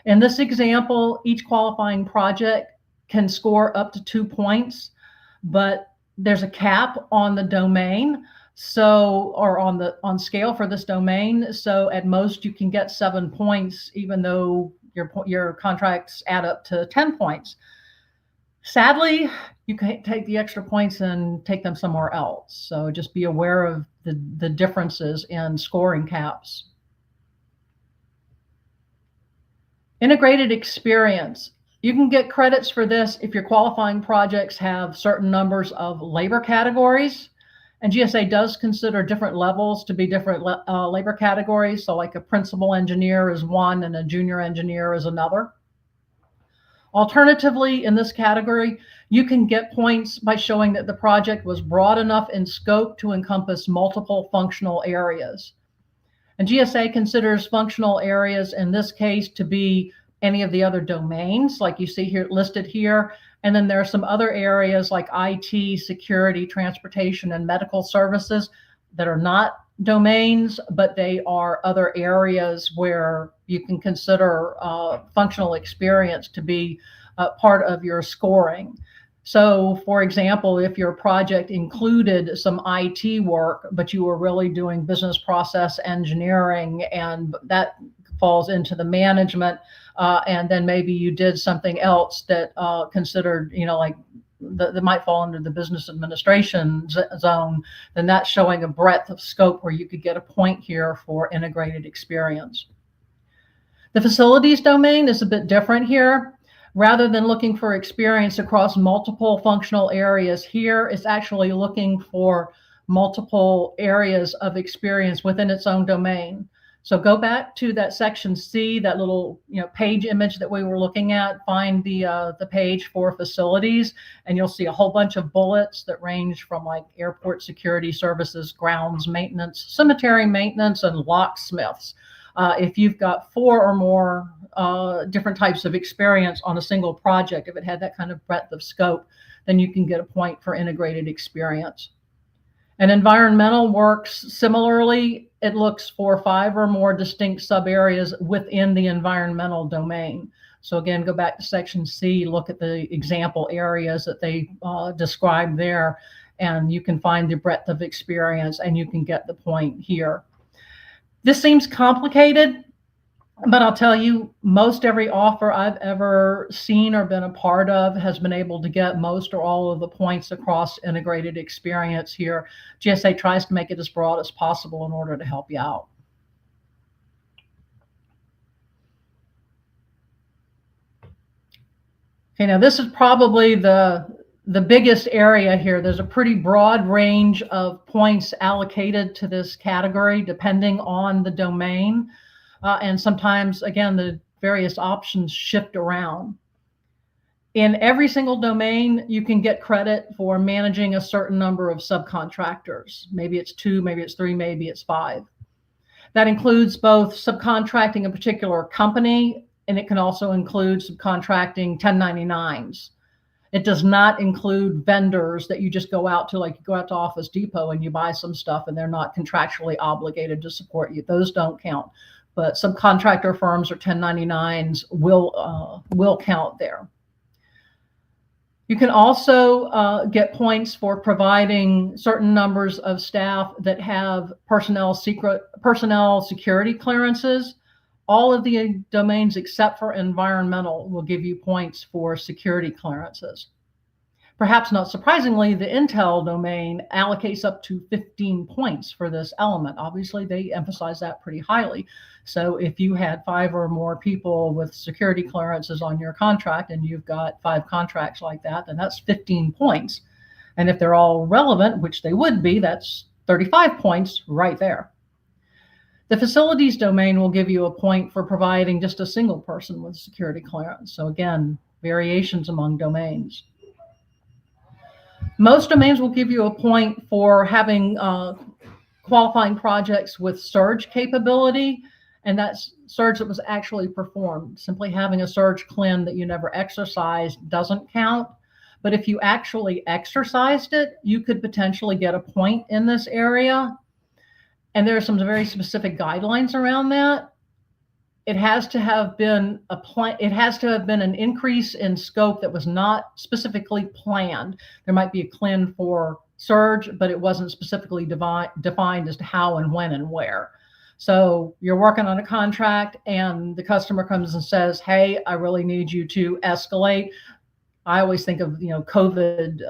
In this example, each qualifying project can score up to 2 points, but there's a cap on the domain. So, or on scale for this domain. So at most you can get 7 points, even though your contracts add up to 10 points. Sadly, you can take the extra points and take them somewhere else. So just be aware of the differences in scoring caps. Integrated experience. You can get credits for this if your qualifying projects have certain numbers of labor categories. And GSA does consider different levels to be different labor categories. So like a principal engineer is one and a junior engineer is another. Alternatively, in this category, you can get points by showing that the project was broad enough in scope to encompass multiple functional areas. And GSA considers functional areas in this case to be any of the other domains like you see here listed here. And then there are some other areas like IT, security, transportation, and medical services that are not domains, but they are other areas where you can consider functional experience to be part of your scoring. So, for example, if your project included some IT work, but you were really doing business process engineering, and that falls into the management, and then maybe you did something else that considered, like that might fall under the business administration zone, then that's showing a breadth of scope where you could get a point here for integrated experience. The facilities domain is a bit different here. Rather than looking for experience across multiple functional areas here, it's actually looking for multiple areas of experience within its own domain. So go back to that section C, that little page image that we were looking at, find the page for facilities, and you'll see a whole bunch of bullets that range from like airport security services, grounds maintenance, cemetery maintenance, and locksmiths. If you've got 4 or more different types of experience on a single project, if it had that kind of breadth of scope, then you can get a point for integrated experience. And environmental works similarly. It looks for 5 or more distinct sub-areas within the environmental domain. So again, go back to section C, look at the example areas that they describe there, and you can find the breadth of experience and you can get the point here. This seems complicated, but I'll tell you, most every offer I've ever seen or been a part of has been able to get most or all of the points across integrated experience here. GSA tries to make it as broad as possible in order to help you out. Okay, now this is probably the biggest area here. There's a pretty broad range of points allocated to this category depending on the domain. And sometimes, again, the various options shift around. In every single domain, you can get credit for managing a certain number of subcontractors. Maybe it's 2, maybe it's 3, maybe it's 5. That includes both subcontracting a particular company, and it can also include subcontracting 1099s. It does not include vendors that you just go out to, like you go out to Office Depot and you buy some stuff and they're not contractually obligated to support you. Those don't count. But subcontractor firms or 1099s will count there. You can also get points for providing certain numbers of staff that have personnel security clearances. All of the domains except for environmental will give you points for security clearances. Perhaps not surprisingly, the Intel domain allocates up to 15 points for this element. Obviously, they emphasize that pretty highly. So if you had 5 or more people with security clearances on your contract and you've got 5 contracts like that, then that's 15 points. And if they're all relevant, which they would be, that's 35 points right there. The facilities domain will give you a point for providing just a single person with security clearance. So again, variations among domains. Most domains will give you a point for having qualifying projects with surge capability, and that's surge that was actually performed. Simply having a surge CLIN that you never exercised doesn't count, but if you actually exercised it, you could potentially get a point in this area. And there are some very specific guidelines around that. It has to have been an increase in scope that was not specifically planned. There might be a CLIN for surge, but it wasn't specifically defined as to how and when and where. So you're working on a contract and the customer comes and says, hey, I really need you to escalate. I always think of, COVID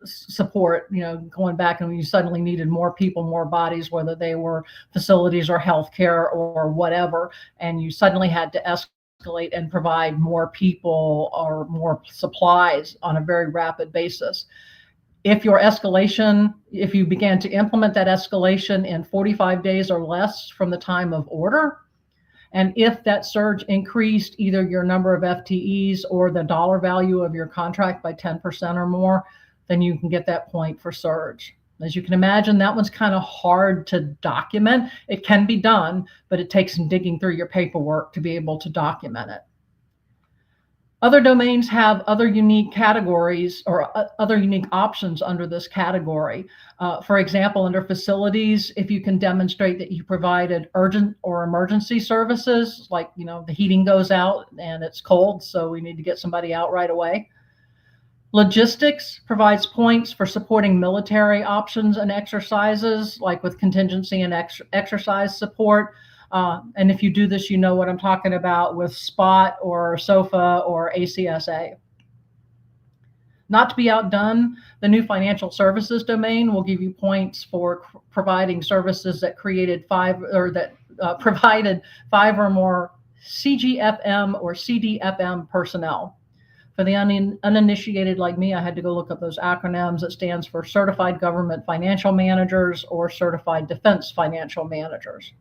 support, going back and you suddenly needed more people, more bodies, whether they were facilities or healthcare or whatever, and you suddenly had to escalate and provide more people or more supplies on a very rapid basis. If you began to implement that escalation in 45 days or less from the time of order, and if that surge increased either your number of FTEs or the dollar value of your contract by 10% or more, then you can get that point for surge. As you can imagine, that one's kind of hard to document. It can be done, but it takes some digging through your paperwork to be able to document it. Other domains have other unique categories or other unique options under this category. For example, under facilities, if you can demonstrate that you provided urgent or emergency services, like, the heating goes out and it's cold, so we need to get somebody out right away. Logistics provides points for supporting military options and exercises, like with contingency and exercise support. And if you do this, you know what I'm talking about with SPOT or SOFA or ACSA. Not to be outdone, the new financial services domain will give you points for providing services that provided 5 or more CGFM or CDFM personnel. For the uninitiated like me, I had to go look up those acronyms. It stands for Certified Government Financial Managers or Certified Defense Financial Managers.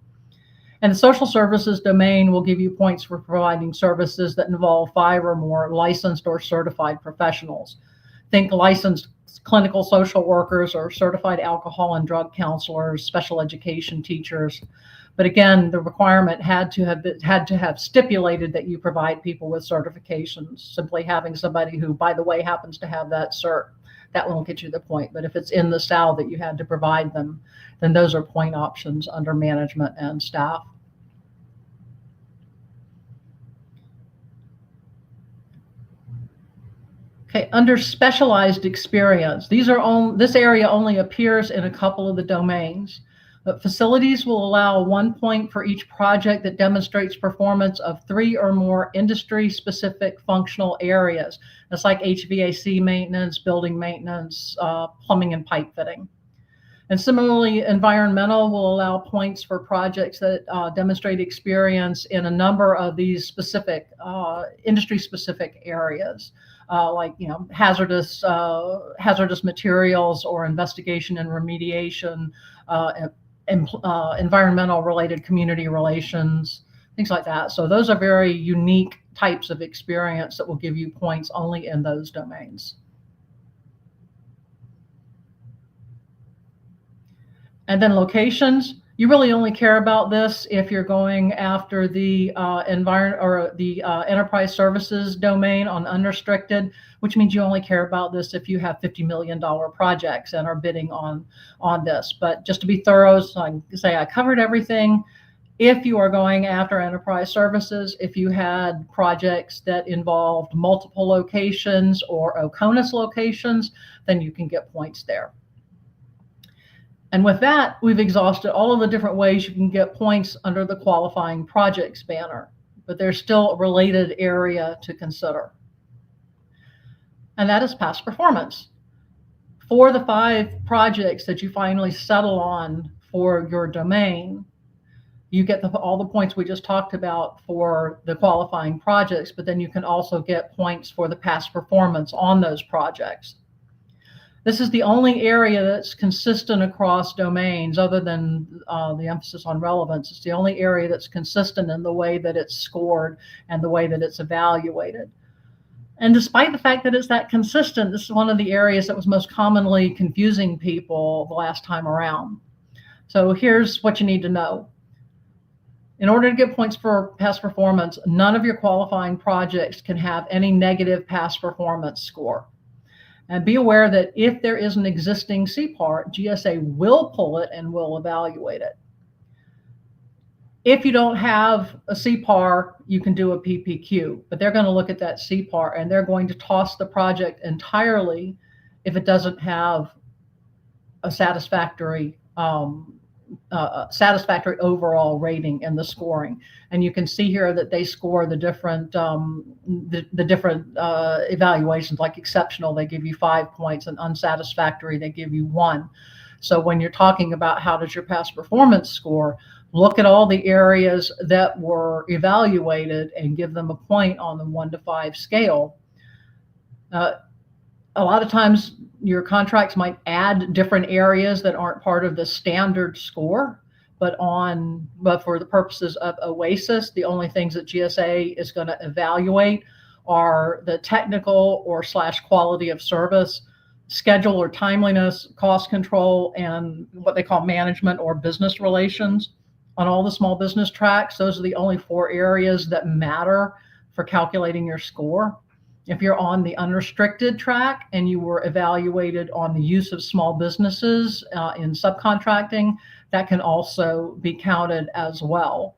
And the social services domain will give you points for providing services that involve 5 or more licensed or certified professionals. Think licensed clinical social workers or certified alcohol and drug counselors, special education teachers. But again, the requirement had to have stipulated that you provide people with certifications. Simply having somebody who, by the way, happens to have that cert, that won't get you the point. But if it's in the SAL that you had to provide them, then those are point options under management and staff. Okay, under specialized experience, this area only appears in a couple of the domains. But facilities will allow 1 point for each project that demonstrates performance of 3 or more industry-specific functional areas. That's like HVAC maintenance, building maintenance, plumbing and pipe fitting. And similarly, environmental will allow points for projects that demonstrate experience in a number of these specific industry-specific areas, like hazardous materials or investigation and remediation, environmental related community relations, things like that. So those are very unique types of experience that will give you points only in those domains. And then locations, you really only care about this if you're going after the enterprise services domain on unrestricted, which means you only care about this if you have $50 million projects and are bidding on this. But just to be thorough, so I can say I covered everything. If you are going after enterprise services, if you had projects that involved multiple locations or OCONUS locations, then you can get points there. And with that, we've exhausted all of the different ways you can get points under the qualifying projects banner, but there's still a related area to consider. And that is past performance. For the 5 projects that you finally settle on for your domain, you get all the points we just talked about for the qualifying projects, but then you can also get points for the past performance on those projects. This is the only area that's consistent across domains other than the emphasis on relevance. It's the only area that's consistent in the way that it's scored and the way that it's evaluated. And despite the fact that it's that consistent, this is one of the areas that was most commonly confusing people the last time around. So here's what you need to know. In order to get points for past performance, none of your qualifying projects can have any negative past performance score. And be aware that if there is an existing CPAR, GSA will pull it and will evaluate it. If you don't have a CPAR, you can do a PPQ, but they're going to look at that CPAR and they're going to toss the project entirely if it doesn't have a satisfactory overall rating in the scoring. And you can see here that they score the different evaluations. Like exceptional, they give you 5 points, and unsatisfactory, they give you 1. So when you're talking about how does your past performance score, look at all the areas that were evaluated and give them a point on the 1 to 5 scale. A lot of times your contracts might add different areas that aren't part of the standard score, but for the purposes of OASIS, the only things that GSA is going to evaluate are the technical or / quality of service, schedule or timeliness, cost control, and what they call management or business relations on all the small business tracks. Those are the only 4 areas that matter for calculating your score. If you're on the unrestricted track and you were evaluated on the use of small businesses in subcontracting, that can also be counted as well.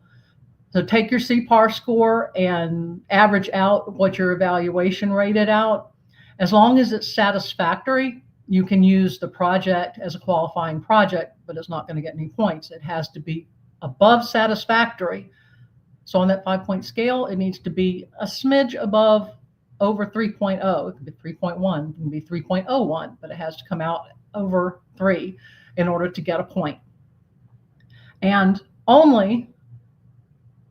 So take your CPAR score and average out what your evaluation rated out. As long as it's satisfactory, you can use the project as a qualifying project, but it's not going to get any points. It has to be above satisfactory. So on that 5-point scale, it needs to be a smidge above over 3.0. It could be 3.1, it can be 3.01, but it has to come out over 3 in order to get a point. And only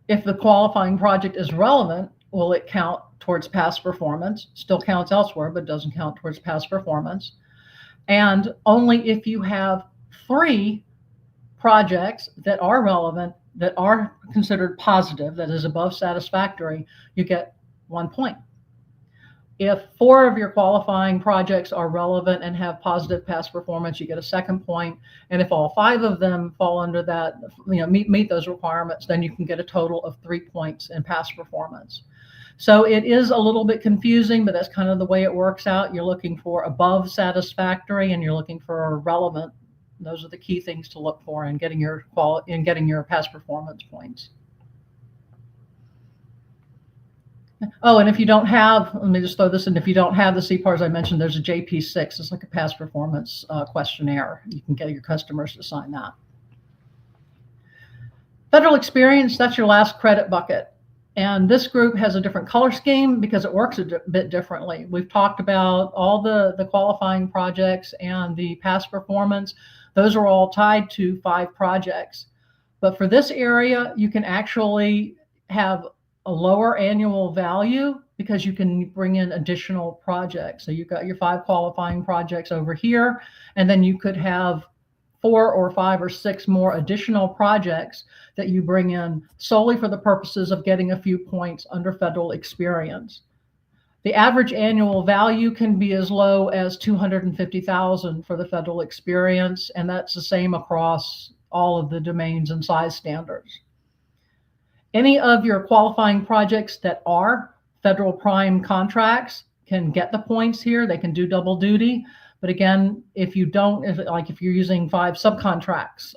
if the qualifying project is relevant will it count towards past performance. Still counts elsewhere, but doesn't count towards past performance. And only if you have 3 projects that are relevant, that are considered positive, that is above satisfactory, you get 1 point. If 4 of your qualifying projects are relevant and have positive past performance, you get a 2nd point. And if all 5 of them fall under that, meet those requirements, then you can get a total of 3 points in past performance. So it is a little bit confusing, but that's kind of the way it works out. You're looking for above satisfactory and you're looking for relevant. Those are the key things to look for in getting your past performance points. Oh, and if you don't have, let me just throw this in, if you don't have the CPARs I mentioned, there's a JP6. It's like a past performance questionnaire. You can get your customers to sign that. Federal experience, that's your last credit bucket. And this group has a different color scheme because it works a bit differently. We've talked about all the qualifying projects and the past performance. Those are all tied to 5 projects. But for this area, you can actually have a lower annual value because you can bring in additional projects. So you've got your 5 qualifying projects over here, and then you could have 4 or 5 or 6 more additional projects that you bring in solely for the purposes of getting a few points under federal experience. The average annual value can be as low as $250,000 for the federal experience, and that's the same across all of the domains and size standards. Any of your qualifying projects that are federal prime contracts can get the points here. They can do double duty. But again, if you don't, if you're using 5 subcontracts,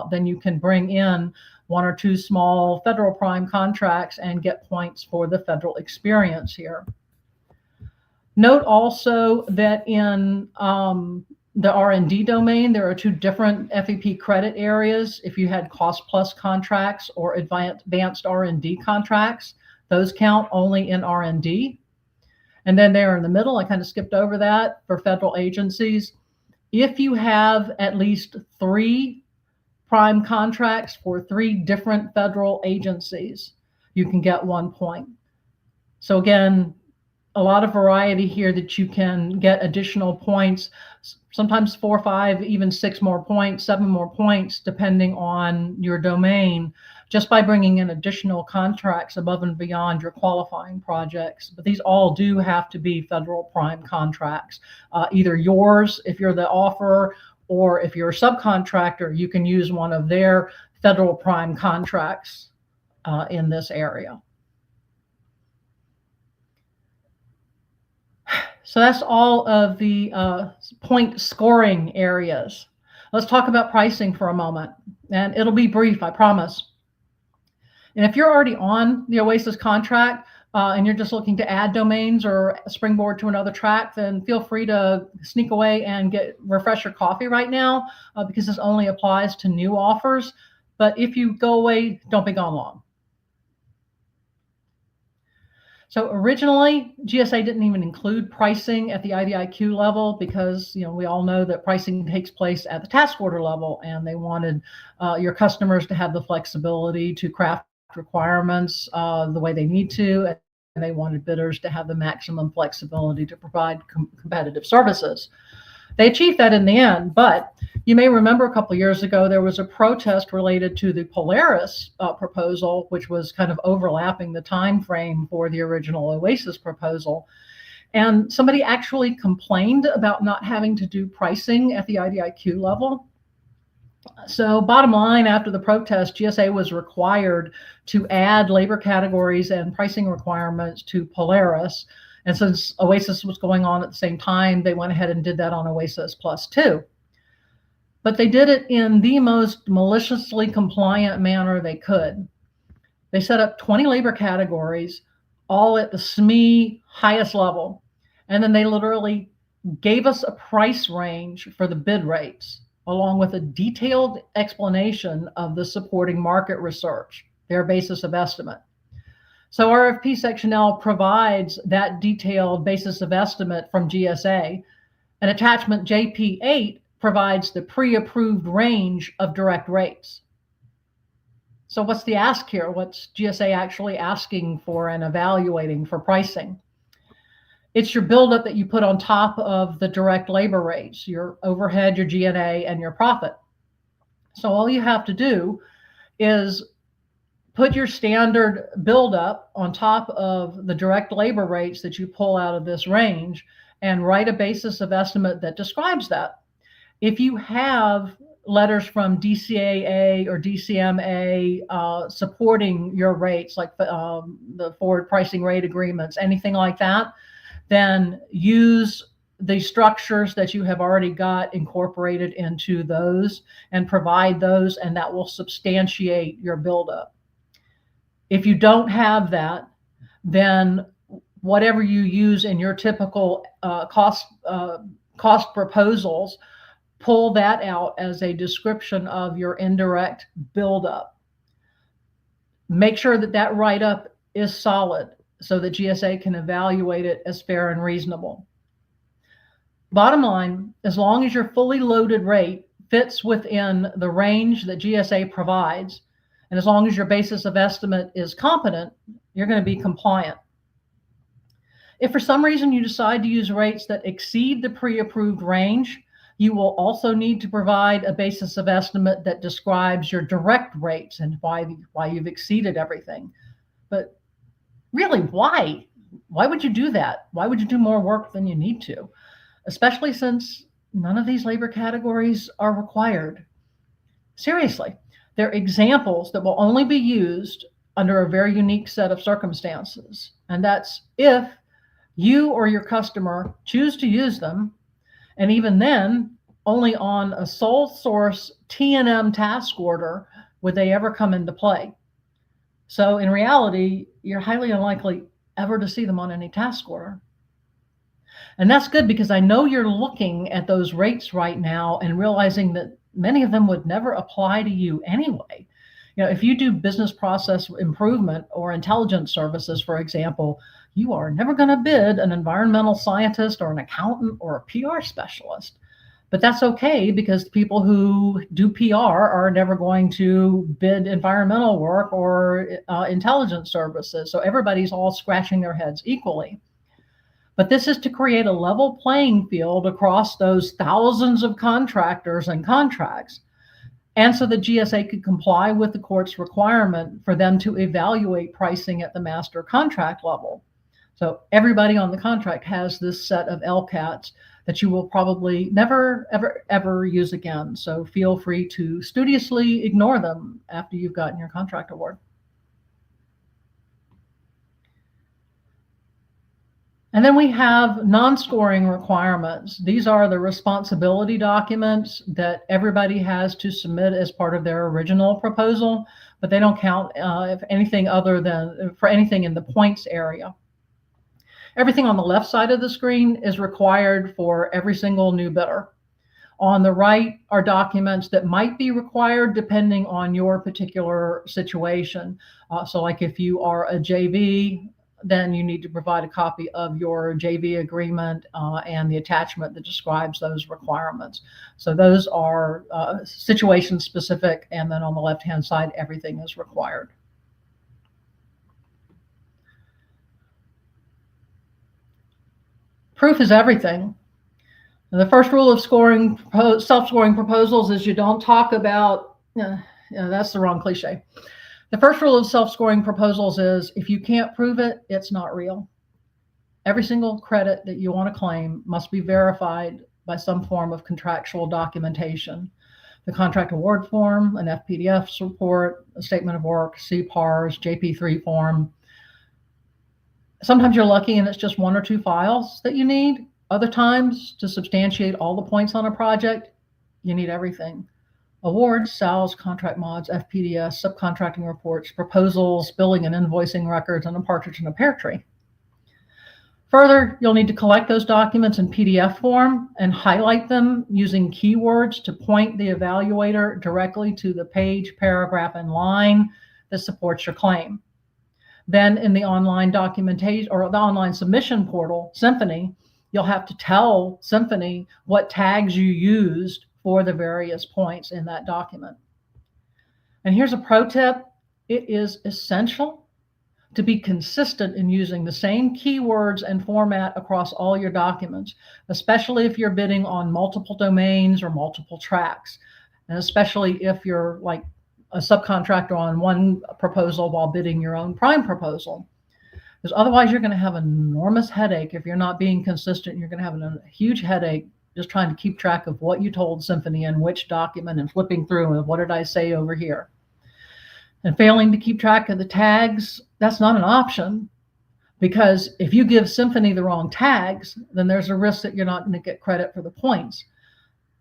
then you can bring in 1 or 2 small federal prime contracts and get points for the federal experience here. Note also that in the R&D domain, there are 2 different FEP credit areas. If you had cost plus contracts or advanced R&D contracts, those count only in R&D. And then there in the middle, I kind of skipped over that for federal agencies. If you have at least 3 prime contracts for 3 different federal agencies, you can get 1 point. So again, a lot of variety here that you can get additional points, sometimes 4, 5, even 6 more points, 7 more points, depending on your domain, just by bringing in additional contracts above and beyond your qualifying projects. But these all do have to be federal prime contracts. Either yours, if you're the offerer, or if you're a subcontractor, you can use one of their federal prime contracts in this area. So that's all of the point scoring areas. Let's talk about pricing for a moment, and it'll be brief, I promise. And if you're already on the OASIS contract and you're just looking to add domains or springboard to another track, then feel free to sneak away and refresh your coffee right now because this only applies to new offers. But if you go away, don't be gone long. So originally, GSA didn't even include pricing at the IDIQ level because we all know that pricing takes place at the task order level, and they wanted your customers to have the flexibility to craft requirements the way they need to, and they wanted bidders to have the maximum flexibility to provide competitive services. They achieved that in the end, but you may remember a couple of years ago, there was a protest related to the Polaris proposal, which was kind of overlapping the time frame for the original OASIS proposal. And somebody actually complained about not having to do pricing at the IDIQ level. So bottom line, after the protest, GSA was required to add labor categories and pricing requirements to Polaris. And since OASIS was going on at the same time, they went ahead and did that on OASIS Plus 2. But they did it in the most maliciously compliant manner they could. They set up 20 labor categories, all at the SME highest level. And then they literally gave us a price range for the bid rates, along with a detailed explanation of the supporting market research, their basis of estimate. So RFP Section L provides that detailed basis of estimate from GSA, and attachment JP8 provides the pre-approved range of direct rates. So what's the ask here? What's GSA actually asking for and evaluating for pricing? It's your buildup that you put on top of the direct labor rates, your overhead, your G&A, and your profit. So all you have to do is put your standard buildup on top of the direct labor rates that you pull out of this range and write a basis of estimate that describes that. If you have letters from DCAA or DCMA supporting your rates, like the forward pricing rate agreements, anything like that, then use the structures that you have already got incorporated into those and provide those, and that will substantiate your buildup. If you don't have that, then whatever you use in your typical cost proposals, pull that out as a description of your indirect buildup. Make sure that that write-up is solid so that GSA can evaluate it as fair and reasonable. Bottom line, as long as your fully loaded rate fits within the range that GSA provides, and as long as your basis of estimate is competent, you're going to be compliant. If for some reason you decide to use rates that exceed the pre-approved range, you will also need to provide a basis of estimate that describes your direct rates and why you've exceeded everything. But really, why? Why would you do that? Why would you do more work than you need to? Especially since none of these labor categories are required. Seriously, they're examples that will only be used under a very unique set of circumstances. And that's if you or your customer choose to use them, and even then, only on a sole source T&M task order would they ever come into play. So in reality, you're highly unlikely ever to see them on any task order. And that's good, because I know you're looking at those rates right now and realizing that many of them would never apply to you anyway. You know, if you do business process improvement or intelligence services, for example, you are never going to bid an environmental scientist or an accountant or a PR specialist. But that's okay, because people who do PR are never going to bid environmental work or intelligence services. So everybody's all scratching their heads equally. But this is to create a level playing field across those thousands of contractors and contracts. And so the GSA could comply with the court's requirement for them to evaluate pricing at the master contract level. So everybody on the contract has this set of LCATs that you will probably never, ever use again. So feel free to studiously ignore them after you've gotten your contract award. And then we have non-scoring requirements. These are the responsibility documents that everybody has to submit as part of their original proposal, but they don't count if anything other than for anything in the points area. Everything on the left side of the screen is required for every single new bidder. On the right are documents that might be required depending on your particular situation. So like if you are a JV, then you need to provide a copy of your JV agreement and the attachment that describes those requirements. So those are situation specific, and then on the left-hand side, everything is required. Proof is everything. And the first rule of scoring, self-scoring proposals is you don't talk about, that's the wrong cliche. The first rule of self-scoring proposals is if you can't prove it, it's not real. Every single credit that you want to claim must be verified by some form of contractual documentation. The contract award form, an FPDF report, a statement of work, CPARs, JP3 form. Sometimes you're lucky and it's just 1 or 2 files that you need. Other times, to substantiate all the points on a project, you need everything. Awards, sales, contract mods, FPDS, subcontracting reports, proposals, billing and invoicing records, and a partridge in a pear tree. Further, you'll need to collect those documents in PDF form and highlight them using keywords to point the evaluator directly to the page, paragraph, and line that supports your claim. Then in the online documentation or the online submission portal, Symphony, you'll have to tell Symphony what tags you used for the various points in that document. And here's a pro tip. It is essential to be consistent in using the same keywords and format across all your documents, especially if you're bidding on multiple domains or multiple tracks, and especially if you're like a subcontractor on one proposal while bidding your own prime proposal. Because otherwise you're going to have an enormous headache if you're not being consistent. You're going to have a huge headache just trying to keep track of what you told Symphony in which document and flipping through and what did I say over here. And failing to keep track of the tags, that's not an option, because if you give Symphony the wrong tags, then there's a risk that you're not going to get credit for the points,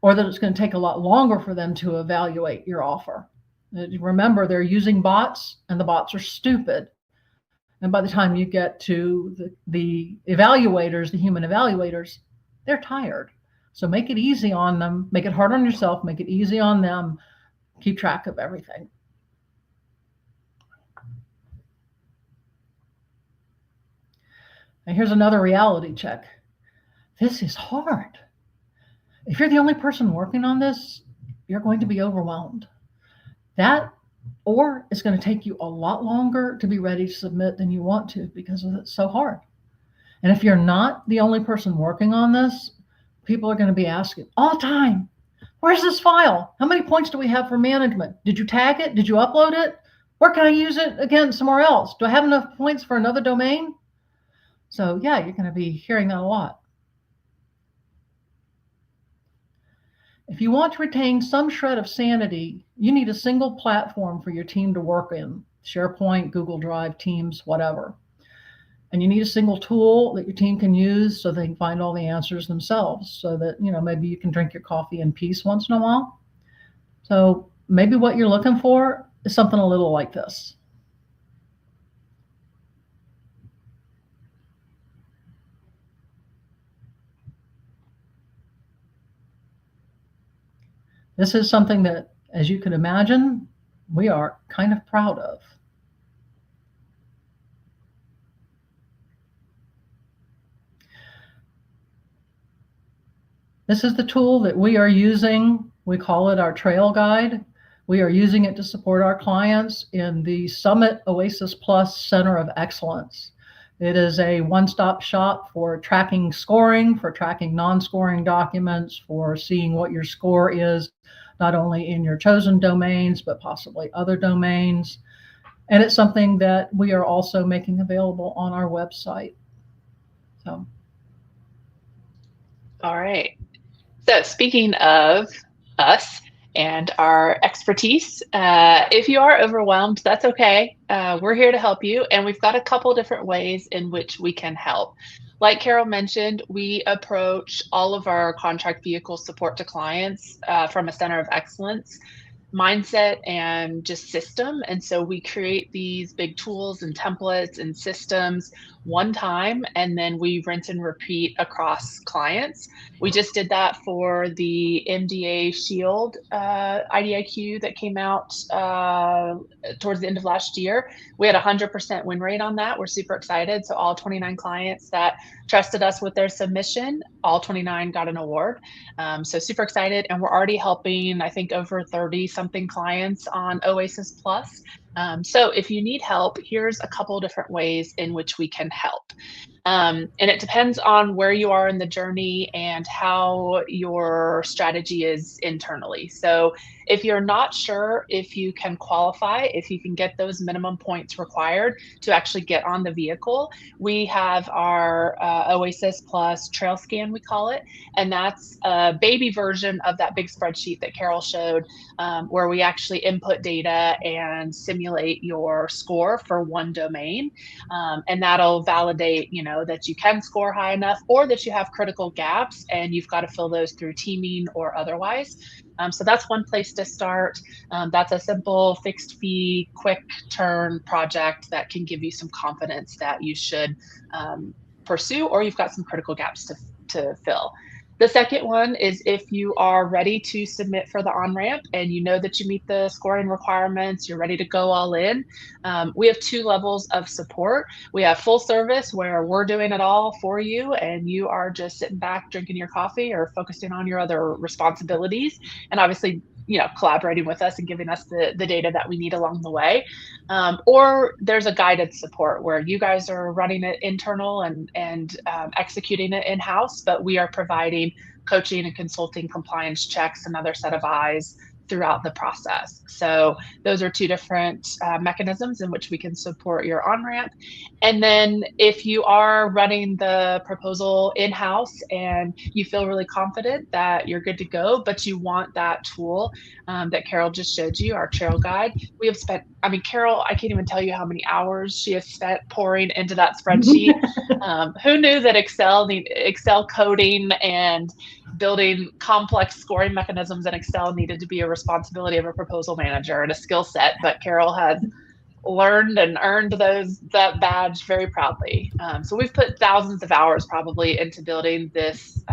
or that it's going to take a lot longer for them to evaluate your offer. Remember, they're using bots, and the bots are stupid. And by the time you get to the evaluators, the human evaluators, they're tired. So make it easy on them, make it hard on yourself, make it easy on them, keep track of everything. And here's another reality check. This is hard. If you're the only person working on this, you're going to be overwhelmed. That, or it's going to take you a lot longer to be ready to submit than you want to because it's so hard. And if you're not the only person working on this, people are going to be asking all the time, where's this file? How many points do we have for management? Did you tag it? Did you upload it? Where can I use it again somewhere else? Do I have enough points for another domain? So yeah, you're going to be hearing that a lot. If you want to retain some shred of sanity, you need a single platform for your team to work in, SharePoint, Google Drive, Teams, whatever. And you need a single tool that your team can use so they can find all the answers themselves, so that, you know, maybe you can drink your coffee in peace once in a while. So maybe what you're looking for is something a little like this. This is something that, as you can imagine, we are kind of proud of. This is the tool that we are using. We call it our trail guide. We are using it to support our clients in the Summit OASIS Plus Center of Excellence. It is a one-stop shop for tracking scoring, for tracking non-scoring documents, for seeing what your score is, not only in your chosen domains, but possibly other domains. And it's something that we are also making available on our website. So. All right. So speaking of us and our expertise, if you are overwhelmed, that's okay. We're here to help you, and we've got a couple different ways in which we can help. Like Carol mentioned, we approach all of our contract vehicle support to clients from a center of excellence mindset and just system. And so we create these big tools and templates and systems one time, and then we rinse and repeat across clients. We just did that for the MDA Shield IDIQ that came out towards the end of last year. We had 100% win rate on that. We're super excited. So all 29 clients that trusted us with their submission, all 29 got an award. So super excited. And we're already helping, I think, over 30 something clients on OASIS Plus. So if you need help, here's a couple different ways in which we can help. And it depends on where you are in the journey and how your strategy is internally. So if you're not sure if you can qualify, if you can get those minimum points required to actually get on the vehicle, we have our OASIS Plus Trail Scan, we call it. And that's a baby version of that big spreadsheet that Carol showed, where we actually input data and simulate your score for one domain. And that'll validate, that you can score high enough or that you have critical gaps and you've got to fill those through teaming or otherwise. So that's one place to start. That's a simple fixed fee, quick turn project that can give you some confidence that you should pursue, or you've got some critical gaps to fill. The second one is if you are ready to submit for the on-ramp and you know that you meet the scoring requirements, you're ready to go all in. We have 2 levels of support. We have full service where we're doing it all for you and you are just sitting back drinking your coffee or focusing on your other responsibilities, and obviously collaborating with us and giving us the data that we need along the way. Or there's a guided support where you guys are running it internal and executing it in-house, but we are providing coaching and consulting, compliance checks, another set of eyes throughout the process. So those are 2 different mechanisms in which we can support your on-ramp. And then if you are running the proposal in-house and you feel really confident that you're good to go, but you want that tool that Carol just showed you, our trail guide, we have spent, Carol, I can't even tell you how many hours she has spent pouring into that spreadsheet. Who knew that Excel coding and building complex scoring mechanisms in Excel needed to be a responsibility of a proposal manager and a skill set, but Carol has learned and earned that badge very proudly. So we've put thousands of hours probably into building this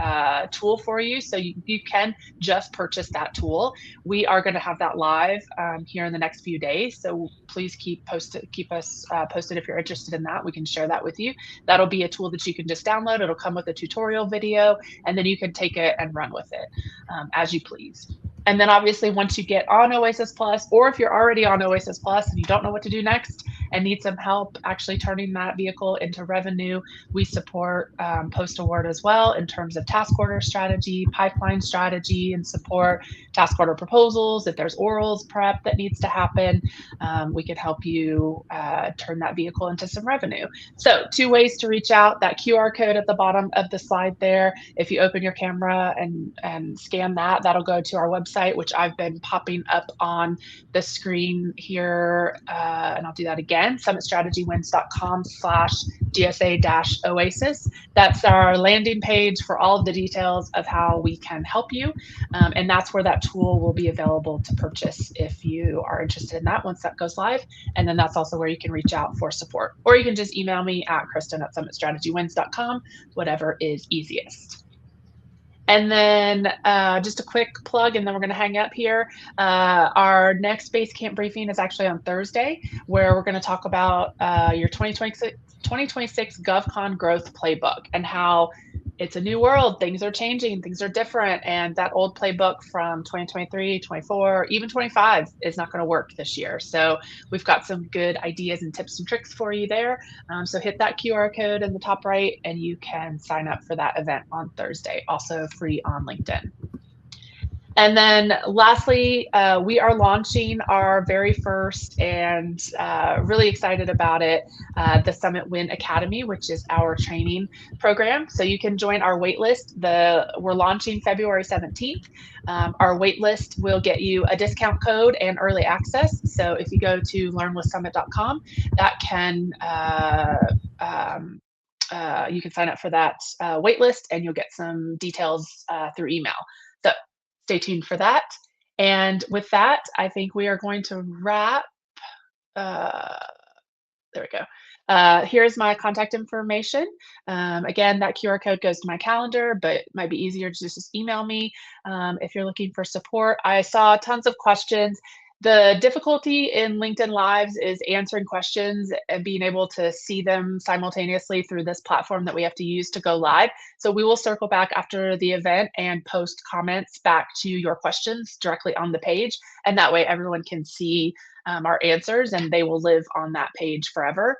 tool for you. So you can just purchase that tool. We are going to have that live here in the next few days. So please keep us posted if you're interested in that. We can share that with you. That'll be a tool that you can just download. It'll come with a tutorial video, and then you can take it and run with it as you please. And then obviously once you get on OASIS Plus, or if you're already on OASIS Plus and you don't know what to do next and need some help actually turning that vehicle into revenue, we support post-award as well in terms of task order strategy, pipeline strategy and support, task order proposals. If there's orals prep that needs to happen, we can help you turn that vehicle into some revenue. So 2 ways to reach out. That QR code at the bottom of the slide there. If you open your camera and scan that, that'll go to our website, which I've been popping up on the screen here. And I'll do that again, summitstrategywins.com/GSA-OASIS. That's our landing page for all of the details of how we can help you. And that's where that tool will be available to purchase if you are interested in that once that goes live. And then that's also where you can reach out for support, or you can just email me at Kristen@summitstrategywins.com, whatever is easiest. And then just a quick plug, and then we're going to hang up here. Our next Basecamp briefing is actually on Thursday, where we're going to talk about your 2026 GovCon growth playbook and how it's a new world. Things are changing. Things are different. And that old playbook from 2023, 24, even 25 is not going to work this year. So we've got some good ideas and tips and tricks for you there. So hit that QR code in the top right and you can sign up for that event on Thursday, also free on LinkedIn. And then lastly, we are launching our very first, and really excited about it, the Summit Win Academy, which is our training program. So you can join our waitlist. We're launching February 17th. Our waitlist will get you a discount code and early access. So if you go to learnwithsummit.com, that can you can sign up for that waitlist, and you'll get some details through email. So stay tuned for that. And with that, I think we are going to wrap. There we go. Here's my contact information. Again, that QR code goes to my calendar, but it might be easier to just email me if you're looking for support. I saw tons of questions. The difficulty in LinkedIn Lives is answering questions and being able to see them simultaneously through this platform that we have to use to go live. So we will circle back after the event and post comments back to your questions directly on the page. And that way everyone can see our answers, and they will live on that page forever.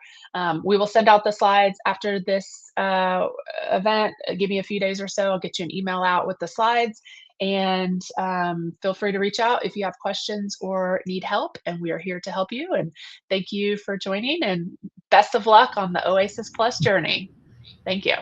We will send out the slides after this event. Give me a few days or so. I'll get you an email out with the slides. And feel free to reach out if you have questions or need help, and we are here to help you. And thank you for joining, and best of luck on the OASIS Plus journey. Thank you.